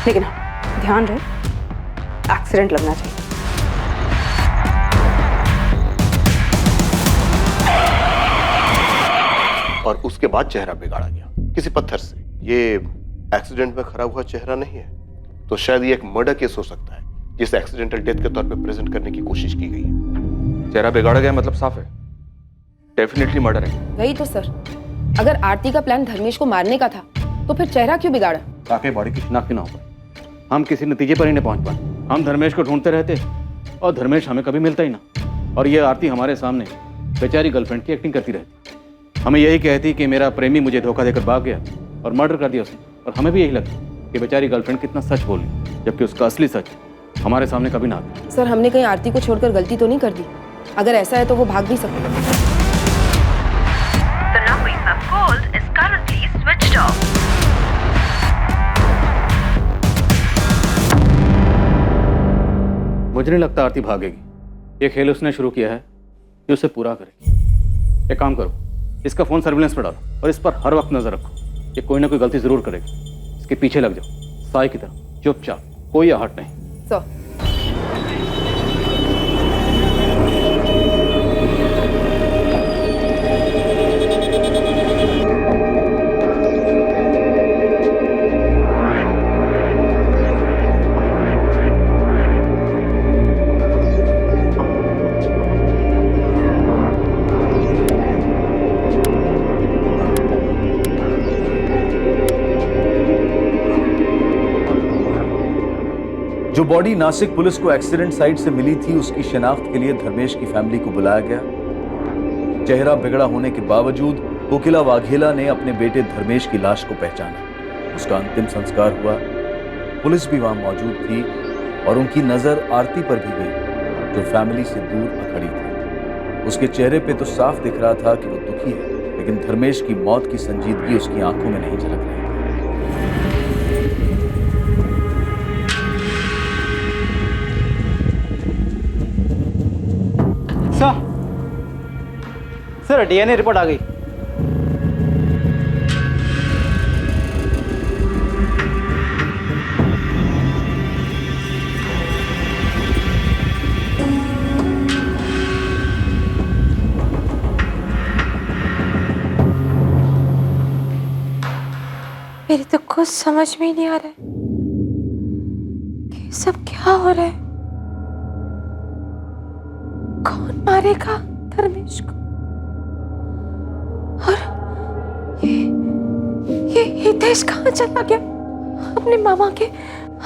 लेकिन ध्यान रहे एक्सीडेंट लगना चाहिए। और उसके बाद चेहरा बिगाड़ा गया किसी पत्थर से। ये एक्सीडेंट में खराब हुआ चेहरा नहीं है, तो शायद ये एक मर्डर केस हो सकता है जिसे एक्सीडेंटल डेथ के तौर पे प्रेजेंट करने की कोशिश की गई है। चेहरा बिगाड़ा गया मतलब साफ है, डेफिनेटली मर्डर है। वही तो सर, अगर आरती का प्लान धर्मेश को मारने का था तो फिर चेहरा क्यों बिगाड़ा? ताकि बॉडी की शिनाख्त ना हो पाए, हम किसी नतीजे पर ही नहीं पहुंच पाए। हम धर्मेश को ढूंढते रहते और धर्मेश हमें कभी मिलता ही ना। और ये आरती हमारे सामने बेचारी गर्लफ्रेंड की एक्टिंग करती रहती, हमें यही कहती कि मेरा प्रेमी मुझे धोखा देकर भाग गया और मर्डर कर दिया उसने। और हमें भी यही लगता कि बेचारी गर्लफ्रेंड कितना सच बोली, जबकि उसका असली सच हमारे सामने कभी ना आता। सर हमने कहीं आरती को छोड़कर गलती तो नहीं कर दी? अगर ऐसा है तो वो भाग भी सकती है। The number you have called is currently switched off. मुझे नहीं लगता आरती भागेगी। ये खेल उसने शुरू किया है, ये उसे पूरा करेगी। एक काम करो, इसका फोन सर्विलेंस पर डालो और इस पर हर वक्त नजर रखो। ये कोई ना कोई गलती जरूर करेगी। इसके पीछे लग जाओ साई की तरह, चुपचाप, कोई आहट नहीं। सर जो बॉडी नासिक पुलिस को एक्सीडेंट साइट से मिली थी, उसकी शिनाख्त के लिए धर्मेश की फैमिली को बुलाया गया। चेहरा बिगड़ा होने के बावजूद कोकिला वाघेला ने अपने बेटे धर्मेश की लाश को पहचाना। उसका अंतिम संस्कार हुआ। पुलिस भी वहां मौजूद थी और उनकी नजर आरती पर भी गई, जो फैमिली से दूर खड़ी थी। उसके चेहरे पे तो साफ दिख रहा था कि वो दुखी है, लेकिन धर्मेश की मौत की संजीदगी उसकी आंखों में नहीं झलक रही। सर डीएनए रिपोर्ट आ गई। मेरी तो कुछ समझ में ही नहीं आ रहा है कि सब क्या हो रहा है। कौन मारेगा धर्मेश को? और ये हितेश कहाँ चला गया? अपने मामा के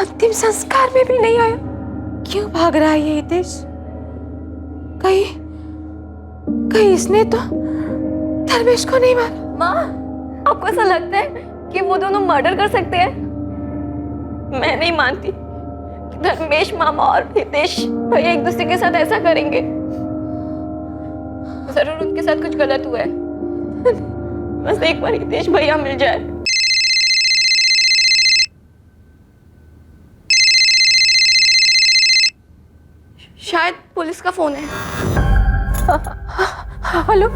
अंतिम संस्कार में भी नहीं आया। क्यों भाग रहा है ये हितेश? कहीं इसने तो धर्मेश को नहीं मारा? माँ, आपको ऐसा लगता है कि वो दोनों मर्डर कर सकते हैं? मैं नहीं मानती कि धर्मेश मामा और हितेश भैया एक दूसरे के साथ ऐसा करेंगे। जरूर उनके साथ कुछ गलत हुआ है। बस एक बार हितेश भैया मिल जाए। शायद पुलिस का फोन है। हेलो,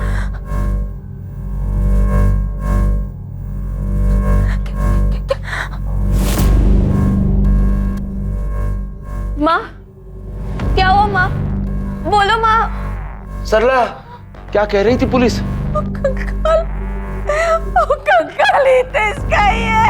माँ, क्या हुआ माँ? बोलो माँ। सरला, क्या कह रही थी पुलिस? कंकाल हितेश का ही है।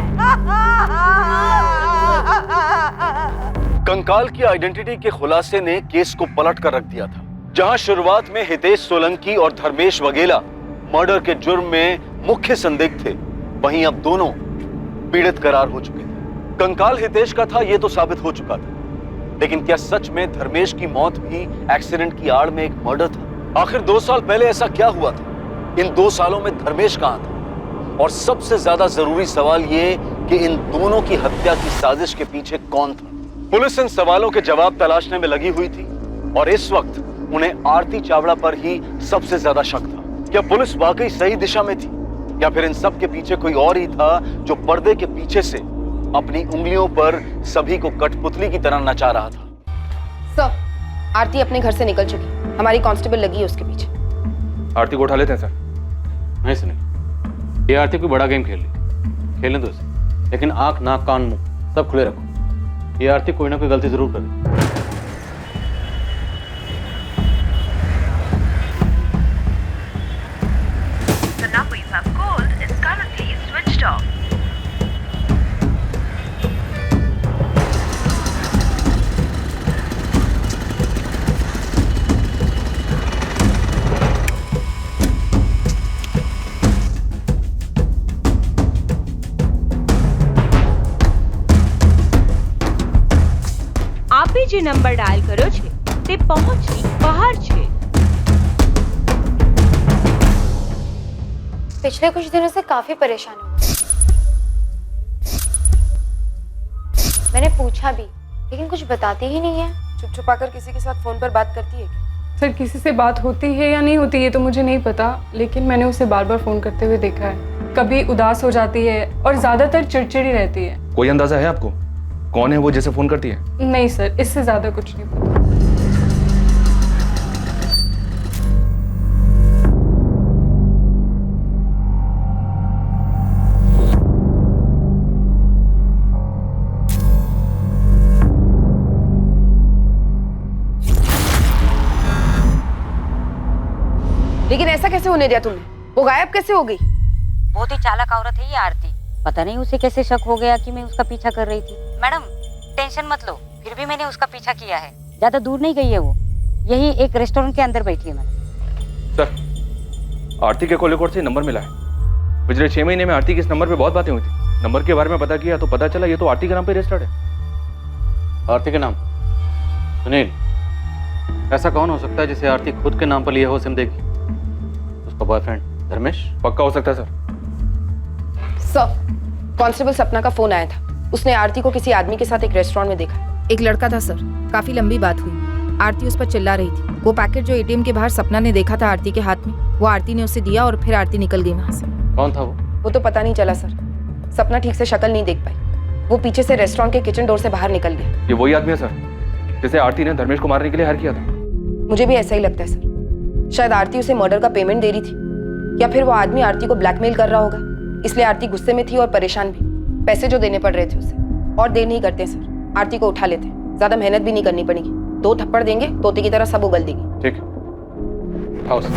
कंकाल की आइडेंटिटी के खुलासे ने केस को पलट कर रख दिया था। जहां शुरुआत में हितेश सोलंकी और धर्मेश वाघेला मर्डर के जुर्म में मुख्य संदिग्ध थे, वहीं अब दोनों पीड़ित करार हो चुके थे। कंकाल हितेश का था, यह तो साबित हो चुका था, लेकिन क्या सच में धर्मेश की मौत भी एक्सीडेंट की आड़ में एक मर्डर था? आखिर 2 साल पहले ऐसा क्या हुआ था? इन 2 सालों में धर्मेश कहां था? और सबसे ज्यादा जरूरी सवाल ये कि इन दोनों की हत्या की साजिश के पीछे कौन था? पुलिस इन सवालों के जवाब तलाशने में लगी हुई थी और इस वक्त उन्हें आरती चावड़ा पर ही सबसे ज्यादा शक था। क्या पुलिस वाकई सही दिशा में थी या फिर इन सब के पीछे कोई और ही था जो पर्दे के पीछे से अपनी उंगलियों पर सभी को कठपुतली की तरह नचा रहा था? सर, आरती अपने घर से निकल चुकी। हमारी कांस्टेबल लगी है उसके पीछे। आरती को उठा लेते हैं सर। नहीं सुनिए, ये आरती कोई बड़ा गेम खेल रही, खेलने दो इसे, लेकिन आंख नाक कान मुंह सब खुले रखो। ये आरती कोई ना कोई गलती जरूर करे। The number you have called is currently switched off. આપે જે નંબર ડાયલ કર્યો છે તે પહોંચની બહાર છે। पिछले कुछ दिनों से काफी परेशान हूँ। मैंने पूछा भी, लेकिन कुछ बताती ही नहीं है। चुप छुपाकर किसी के साथ फोन पर बात करती है क्या? सर, किसी से बात होती है या नहीं होती ये तो मुझे नहीं पता, लेकिन मैंने उसे बार बार फोन करते हुए देखा है। कभी उदास हो जाती है और ज्यादातर चिड़चिड़ी रहती है। कोई अंदाजा है आपको कौन है वो जिसे फोन करती है? नहीं सर, इससे ज्यादा कुछ नहीं पता। लेकिन ऐसा कैसे होने दिया तुमने? वो गायब कैसे हो गई? बहुत ही चालाक औरत है ये आरती। पता नहीं उसे कैसे शक हो गया कि मैं उसका पीछा कर रही थी। मैडम टेंशन मत लो, फिर भी मैंने उसका पीछा किया है। ज्यादा दूर नहीं गई है वो, यही एक रेस्टोरेंट के अंदर बैठी है मैडम। सर, आरती के कॉल रिकॉर्ड से नंबर मिला है। पिछले 6 महीने में आरती के इस नंबर पे बहुत बातें हुई थी। नंबर के बारे में पता किया तो पता चला ये तो आरती के नाम पे रजिस्टर्ड है। आरती के नाम? सुनील, ऐसा कौन हो सकता है जिसे आरती खुद के नाम पर लिया हो सिम देगी? उसका बॉयफ्रेंड धर्मेश? पक्का हो सकता है सर। सर, कांस्टेबल सपना का फोन आया था। उसने आरती को किसी आदमी के साथ एक रेस्टोरेंट में देखा। एक लड़का था सर, काफी लंबी बात हुई। आरती उस पर चिल्ला रही थी। वो पैकेट जो एटीएम के बाहर सपना ने देखा था आरती के हाथ में, वो आरती ने उसे दिया और फिर आरती निकल गई वहां से। कौन था वो? वो तो पता नहीं चला सर। सपना ठीक से शक्ल नहीं देख पाई। वो पीछे से रेस्टोरेंट के किचन डोर से बाहर निकल गया। ये वही आदमी है सर जिसे आरती ने धर्मेश को मारने के लिए हायर किया था। मुझे भी ऐसा ही लगता है सर। शायद आरती उसे मर्डर का पेमेंट दे रही थी, या फिर वो आदमी आरती को ब्लैकमेल कर रहा होगा, इसलिए आरती गुस्से में थी और परेशान भी। पैसे जो देने पड़ रहे थे उसे। और देर नहीं करते सर, आरती को उठा लेते। ज्यादा मेहनत भी नहीं करनी पड़ेगी। 2 थप्पड़ देंगे, तोते की तरह सब उगल देगी। ठीक, आओ सर।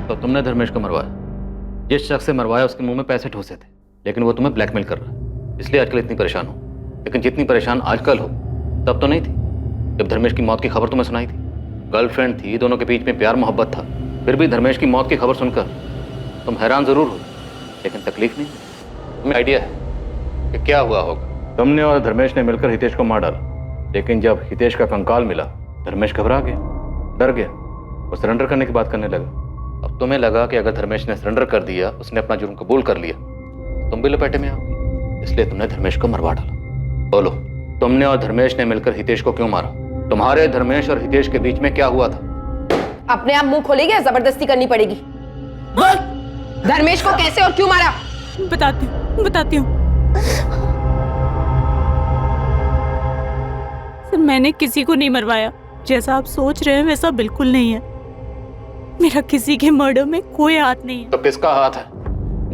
तो तुमने धर्मेश को मरवाया। जिस शख्स से मरवाया उसके मुंह में पैसे ठूसे थे, लेकिन वो तुम्हें ब्लैकमेल कर रहा है, इसलिए आजकल इतनी परेशान हो। लेकिन जितनी परेशान आजकल हो तब तो नहीं थी जब धर्मेश की मौत की खबर तुम्हें सुनाई थी। गर्लफ्रेंड थी, दोनों के बीच में प्यार मोहब्बत था, फिर भी धर्मेश की मौत की खबर सुनकर तुम हैरान जरूर हो, लेकिन तकलीफ नहीं। तुम्हें आइडिया है कि क्या हुआ होगा? तुमने और धर्मेश ने मिलकर हितेश को मार डाला, लेकिन जब हितेश का कंकाल मिला धर्मेश घबरा गया, डर गया और सरेंडर करने की बात करने लगा। अब तुम्हें लगा कि अगर धर्मेश ने सरेंडर कर दिया, उसने अपना जुर्म कबूल कर लिया, तो तुम भी लपेटे में आओगे, इसलिए तुमने धर्मेश को मरवा डाला। बोलो, तुमने और धर्मेश ने मिलकर हितेश को क्यों मारा? तुम्हारे धर्मेश और हितेश के बीच में क्या हुआ था? अपने आप मुंह खोलेगी या जबरदस्ती करनी पड़ेगी? बोल, धर्मेश को कैसे और क्यों मारा? बताती हूँ। सर, मैंने किसी को नहीं मरवाया। जैसा आप सोच रहे हैं वैसा बिल्कुल नहीं है। मेरा किसी के मर्डर में कोई हाथ नहीं है। तो किसका हाथ है?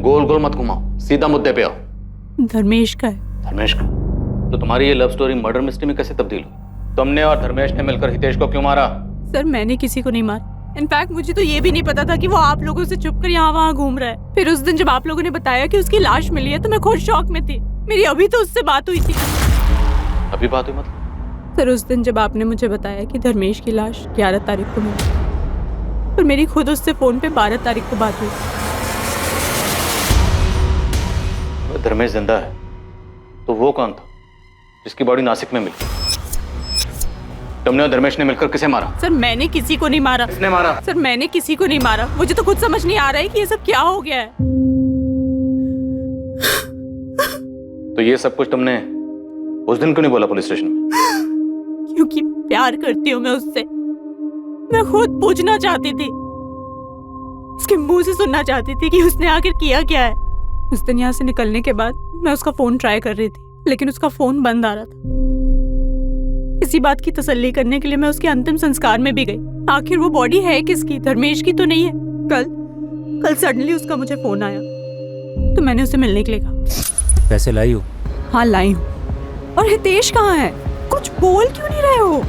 गोल गोल मत घुमाओ, सीधा मुद्दे पे आओ। धर्मेश का है। धर्मेश का? तो तुम्हारी ये लव स्टोरी मर्डर मिस्ट्री में कैसे तब्दील हुई? तुमने और धर्मेश ने मिलकर हितेश को क्यों मारा? सर, मैंने किसी को नहीं मारा। इनफैक्ट मुझे तो ये भी नहीं पता था कि वो आप लोगों से छुपकर यहाँ वहाँ घूम रहा है। फिर उस दिन जब आप लोगों ने बताया कि उसकी लाश मिली है तो मैं खुद शॉक में थी। मेरी अभी तो उससे बात हुई थी। अभी बात हुई मतलब? सर, उस दिन जब आपने मुझे बताया कि धर्मेश की लाश 11 तारीख को मिली, और मेरी खुद उससे फोन पे 12 तारीख को बात हुई। धर्मेश जिंदा है तो वो कौन था जिसकी बॉडी नासिक में मिली? तुमने और धर्मेश ने मिलकर किसे मारा? सर, मैंने किसी को नहीं मारा। किसने मारा? सर, मैंने किसी को नहीं मारा। मुझे तो खुद समझ नहीं आ रहा है कि ये सब क्या हो गया है। तो ये सब कुछ तुमने उस दिन क्यों नहीं बोला पुलिस स्टेशन में? क्योंकि प्यार करती हूँ मैं उससे। मैं खुद पूछना चाहती थी, उसके मुंह से सुनना चाहती थी कि उसने आखिर किया क्या है। उस दिन यहाँ से निकलने के बाद मैं उसका फोन ट्राई कर रही थी, लेकिन उसका फोन बंद आ रहा था। इसी बात की तसल्ली करने के लिए मैं उसके अंतिम संस्कार में भी गई। आखिर वो बॉडी है किसकी? धर्मेश की तो नहीं है। कल सडनली उसका मुझे फोन आया तो मैंने उसे मिलने के लिए कहा। पैसे लाई हो? हाँ, लाई हूँ। और हितेश कहाँ है? कुछ बोल क्यों नहीं रहे हो?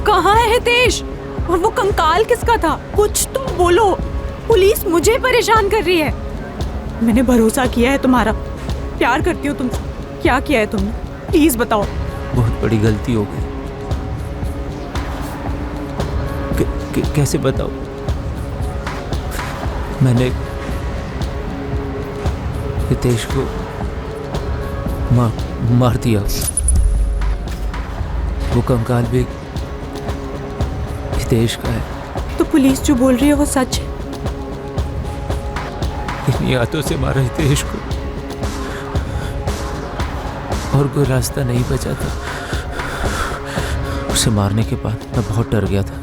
कहाँ है हितेश? और वो कंकाल किसका था? कुछ तो बोलो। पुलिस मुझे परेशान कर रही है। मैंने भरोसा किया है तुम्हारा, प्यार करती हूँ तुमसे। क्या किया है तुमने? प्लीज बताओ। बहुत बड़ी गलती हो गई। कैसे बताओ? मैंने हितेश को मार दिया। वो कंकाल भी हितेश का है। तो पुलिस जो बोल रही है वो सच है? इन्हीं हाथों से मारा हितेश को, और कोई रास्ता नहीं बचा था। उसे मारने के बाद मैं बहुत डर गया था।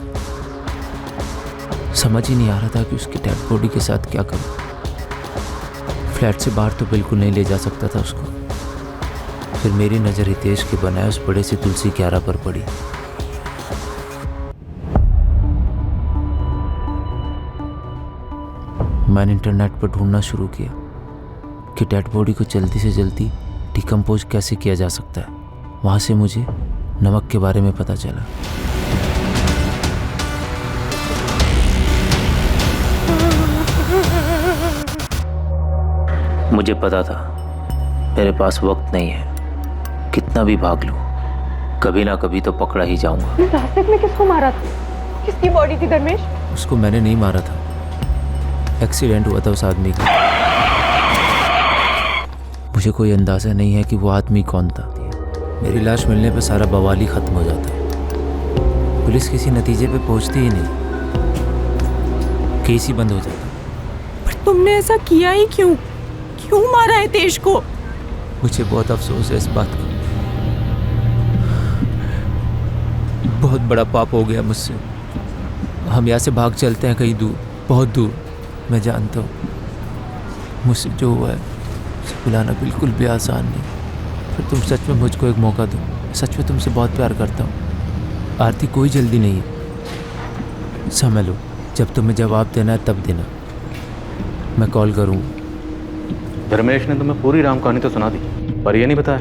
समझ ही नहीं आ रहा था कि उसकी डेड बॉडी के साथ क्या करूं। फ्लैट से बाहर तो बिल्कुल नहीं ले जा सकता था उसको। फिर मेरी नज़र हितेश के बनाए उस बड़े से तुलसी क्यारा पर पड़ी। मैंने इंटरनेट पर ढूंढना शुरू किया कि डेड बॉडी को जल्दी से जल्दी डिकम्पोज कैसे किया जा सकता है। वहाँ से मुझे नमक के बारे में पता चला। मुझे पता था मेरे पास वक्त नहीं है। कितना भी भाग लूं, कभी ना कभी तो पकड़ा ही जाऊंगा। रास्ते में किसको मारा था? किसकी बॉडी थी धर्मेश? उसको मैंने नहीं मारा था। एक्सीडेंट हुआ था उस आदमी का। मुझे कोई अंदाज़ा नहीं है कि वो आदमी कौन था। मेरी लाश मिलने पर सारा बवाल ही ख़त्म हो जाता है। पुलिस किसी नतीजे पे पहुंचती ही नहीं, केस ही बंद हो जाता। पर तुमने ऐसा किया ही क्यों? क्यों मारा है हितेश को? मुझे बहुत अफसोस है इस बात का। बहुत बड़ा पाप हो गया मुझसे। हम यहाँ से भाग चलते हैं कहीं दूर, बहुत दूर। मैं जानता हूँ मुझसे जो हुआ है उसे भुलाना बिल्कुल भी आसान नहीं। पर तुम सच में मुझको एक मौका दो। मैं सच में तुमसे बहुत प्यार करता हूँ। आरती, कोई जल्दी नहीं है, समझ लो। जब तुम्हें जवाब देना है तब देना, मैं कॉल करूँगा। धर्मेश ने तुम्हें पूरी राम कहानी तो सुना दी, पर ये नहीं बताया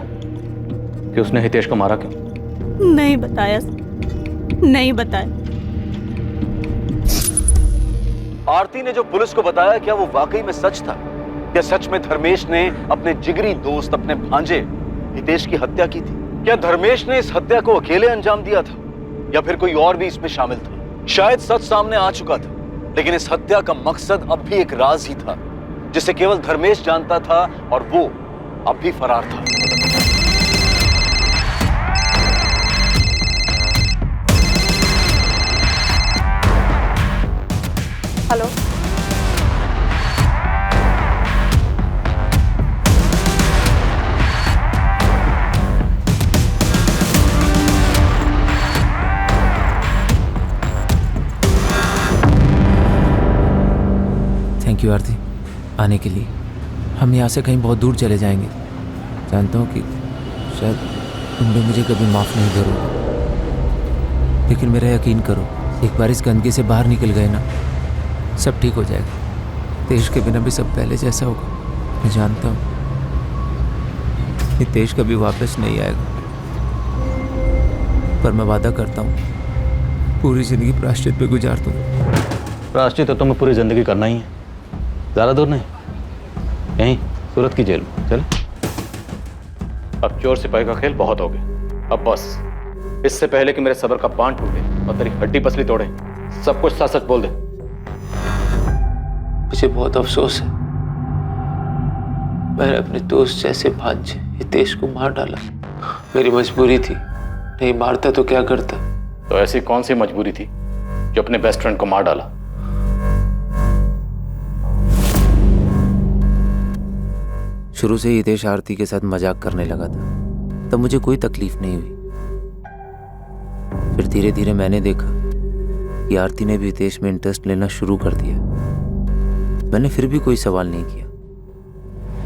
कि उसने हितेश को मारा क्यों। नहीं बताया, नहीं बताया। आरती ने जो पुलिस को बताया, क्या वो वाकई में सच था? क्या सच में धर्मेश ने अपने जिगरी दोस्त, अपने भांजे हितेश की हत्या की थी? क्या धर्मेश ने इस हत्या को अकेले अंजाम दिया था, या फिर कोई और भी इसमें शामिल था? शायद सच सामने आ चुका था, लेकिन इस हत्या का मकसद अब भी एक राज ही था, जिसे केवल धर्मेश जानता था, और वो अब भी फरार था। हेलो, थैंक यू आरती आने के लिए। हम यहाँ से कहीं बहुत दूर चले जाएंगे। जानता हूँ कि शायद तुम भी मुझे कभी माफ़ नहीं करोगे, लेकिन मेरा यकीन करो, एक बार इस गंदगी से बाहर निकल गए ना, सब ठीक हो जाएगा। देश के बिना भी सब पहले जैसा होगा। मैं जानता हूँ नितेश कभी वापस नहीं आएगा, पर मैं वादा करता हूँ पूरी जिंदगी प्रायश्चित पे गुजार दूंगा। प्रायश्चित तो तुम्हें पूरी जिंदगी करना ही है, ज़्यादा दूर नहीं, यहीं सूरत की जेल में। चले, अब चोर सिपाही का खेल बहुत हो गया। अब बस, इससे पहले कि मेरे सब्र का बांध टूटे और तेरी हड्डी पसली तोड़े, सब कुछ सच सच बोल दे। मुझे बहुत अफसोस है, मैंने अपने दोस्त जैसे भांजे हितेश को मार डाला। मेरी मजबूरी थी, नहीं मारता तो क्या करता। तो ऐसी कौन सी मजबूरी थी जो अपने बेस्ट फ्रेंड को मार डाला? शुरू से ही हितेश आरती के साथ मजाक करने लगा था, तब मुझे कोई तकलीफ नहीं हुई। फिर धीरे धीरे मैंने देखा कि आरती ने भी हितेश में इंटरेस्ट लेना शुरू कर दिया। मैंने फिर भी कोई सवाल नहीं किया,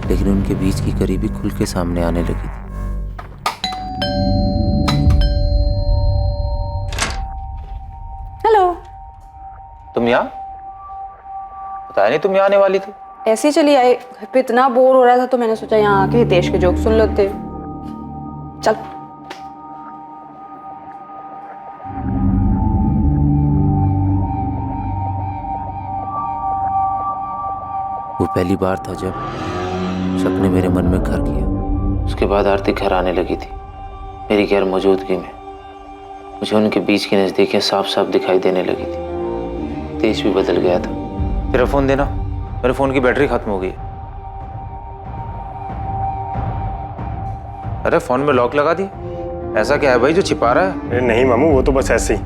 लेकिन उनके बीच की करीबी खुल के सामने आने लगी थी। हेलो, तुम यहाँ? बताया नहीं तुम यहाँ आने वाली थी। ऐसे ही चली आई, घर पे इतना बोर हो रहा था तो मैंने सोचा यहाँ आके हितेश के जोक सुन लेते। चल। वो पहली बार था जब शक ने मेरे मन में घर किया। उसके बाद आरती घर आने लगी थी मेरी गैर मौजूदगी में। मुझे उनके बीच की नजदीकियां साफ साफ दिखाई देने लगी थी। तेज भी बदल गया था। तेरा फोन देना, मेरे फोन की बैटरी खत्म हो गई। अरे फोन में लॉक लगा दी, ऐसा क्या है भाई जो छिपा रहा है? अरे नहीं मामू, वो तो बस ऐसे ही।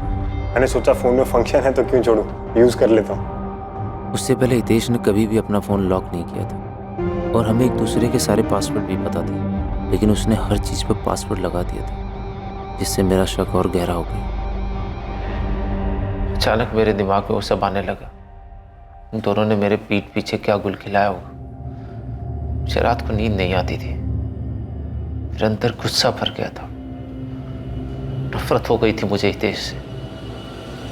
मैंने सोचा फोन में फंक्शन है तो क्यों छोड़ूं, यूज कर लेता हूँ। उससे पहले हितेश ने कभी भी अपना फोन लॉक नहीं किया था, और हमें एक दूसरे के सारे पासवर्ड भी पता थे, लेकिन उसने हर चीज पर पासवर्ड लगा दिया था, जिससे मेरा शक और गहरा हो गया। अचानक मेरे दिमाग में वो सब आने लगा। उन दोनों ने मेरे पीठ पीछे क्या गुल खिलाया होगा। मुझे रात को नींद नहीं आती थी। मेरे अंदर गुस्सा भर गया था, नफरत हो गई थी मुझे हितेश से।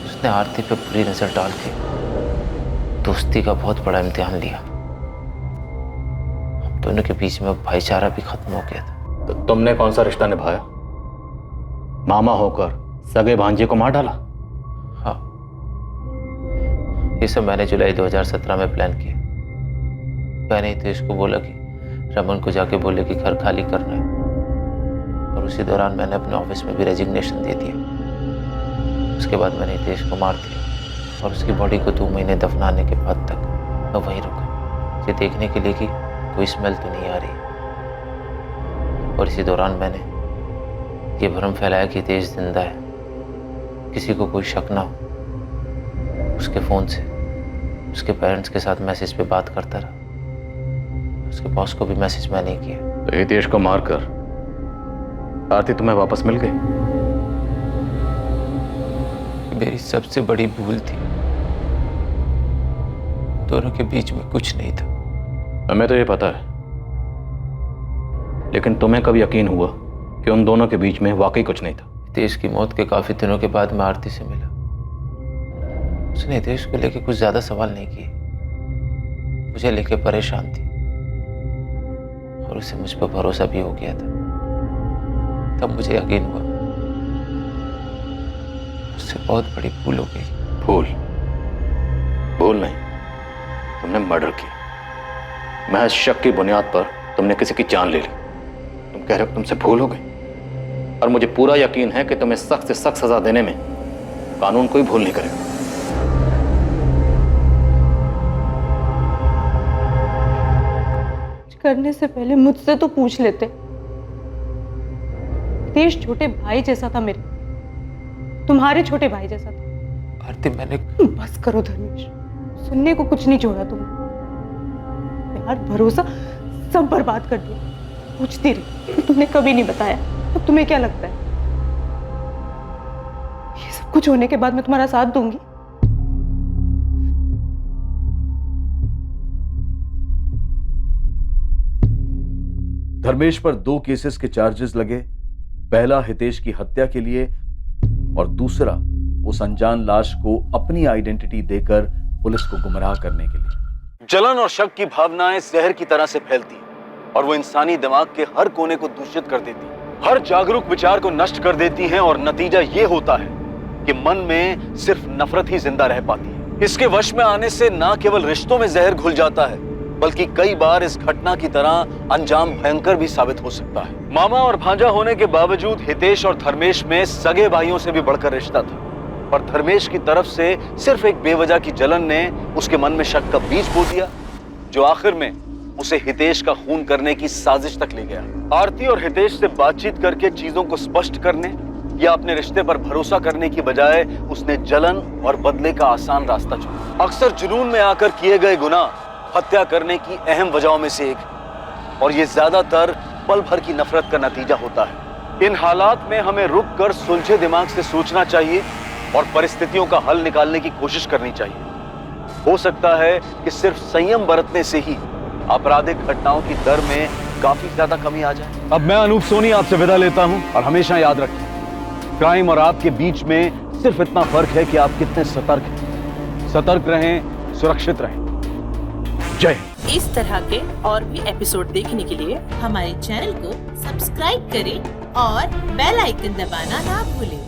उसने आरती पे बुरी नजर डाल के दोस्ती का बहुत बड़ा इम्तिहान लिया। हम दोनों के बीच में भाईचारा भी खत्म हो गया था। तो तुमने कौन सा रिश्ता निभाया? मामा होकर सगे भांजे को मार डाला? हाँ, ये सब मैंने जुलाई 2017 में प्लान किया। मैंने हितेश को बोला कि रमन को जाके बोले कि घर खाली करना है, और उसी दौरान मैंने अपने ऑफिस में भी रेजिग्नेशन दे दिया। उसके बाद मैंने हितेश को मार दिया, और उसकी बॉडी को 2 महीने दफनाने के बाद तक मैं वहीं रुका, ये देखने के लिए कि कोई स्मेल तो नहीं आ रही। और इसी दौरान मैंने ये भ्रम फैलाया कि हितेश जिंदा है, किसी को कोई शक ना हो। उसके फोन से उसके पेरेंट्स के साथ मैसेज पे बात करता रहा। उसके बॉस को भी मैसेज मैंने किया। तो हितेश को मारकर आरती तुम्हें वापस मिल गई? मेरी सबसे बड़ी भूल थी, दोनों के बीच में कुछ नहीं था। हमें तो ये पता है, लेकिन तुम्हें कब यकीन हुआ कि उन दोनों के बीच में वाकई कुछ नहीं था? हितेश की मौत के काफी दिनों के बाद मैं आरती से मिला। उसने हितेश को लेकर कुछ ज्यादा सवाल नहीं किए, मुझे लेकर परेशान थी और उसे मुझ पर भरोसा भी हो गया था। तब मुझे यकीन हुआ उससे बहुत बड़ी भूल हो गई। भूल नहीं, तुमने मर्डर किया। महज शक की बुनियाद पर तुमने किसी की जान ले ली। तुम कह रहे हो तुमसे भूल हो गई, और मुझे पूरा यकीन है कि तुम्हें सख्त से सख्त सजा देने में कानून कोई भूल नहीं करेगा। करने से पहले मुझसे तो पूछ लेते। हितेश छोटे भाई जैसा था मेरे, तुम्हारे छोटे भाई जैसा था। आरती मैंने बस करो धर्मेश, सुनने को कुछ नहीं छोड़ा तुमने। प्यार भरोसा सब बर्बाद कर दिया। पूछती रही, तुमने कभी नहीं बताया। अब तुम्हें क्या लगता है ये सब कुछ होने के बाद मैं तुम्हारा साथ दूंगी? धर्मेश पर 2 केसेस के चार्जेस लगे। पहला हितेश की हत्या के लिए और दूसरा उस अनजान लाश को अपनी आइडेंटिटी देकर पुलिस को गुमराह करने के लिए। जलन और शक की भावनाएं जहर की तरह से फैलती और वो इंसानी दिमाग के हर कोने को दूषित कर देती, हर जागरूक विचार को नष्ट कर देती हैं और नतीजा ये होता है कि मन में सिर्फ नफरत ही जिंदा रह पाती है। इसके वश में आने से ना केवल रिश्तों में जहर घुल जाता है, बल्कि कई बार इस घटना की तरह अंजाम भयंकर भी साबित हो सकता है। मामा और भांजा होने के बावजूद हितेश और धर्मेश में सगे भाइयों से भी बढ़कर रिश्ता था, और धर्मेश की तरफ से सिर्फ एक बेवजह की जलन ने उसके मन में शक का बीज बो दिया, जो आखिर में उसे हितेश का खून करने की साजिश तक ले गया। आरती और हितेश से बातचीत करके चीजों को स्पष्ट करने या अपने रिश्ते पर भरोसा करने की बजाय उसने जलन और बदले का आसान रास्ता चुना। अक्सर जुनून में आकर किए गए गुनाह हत्या करने की अहम वजहों में से एक, और ये ज्यादातर पल भर की नफरत का नतीजा होता है। इन हालात में हमें रुककर सुलझे दिमाग से सोचना चाहिए और परिस्थितियों का हल निकालने की कोशिश करनी चाहिए। हो सकता है कि सिर्फ संयम बरतने से ही आपराधिक घटनाओं की दर में काफी ज्यादा कमी आ जाए। अब मैं अनूप सोनी आपसे विदा लेता हूं, और हमेशा याद रखें, क्राइम और आपके बीच में सिर्फ इतना फर्क है कि आप कितने सतर्क हैं। सतर्क रहें, सुरक्षित रहें। जय हिंद। इस तरह के और भी एपिसोड देखने के लिए हमारे चैनल को सब्सक्राइब करें और बेल आइकन दबाना ना भूलें।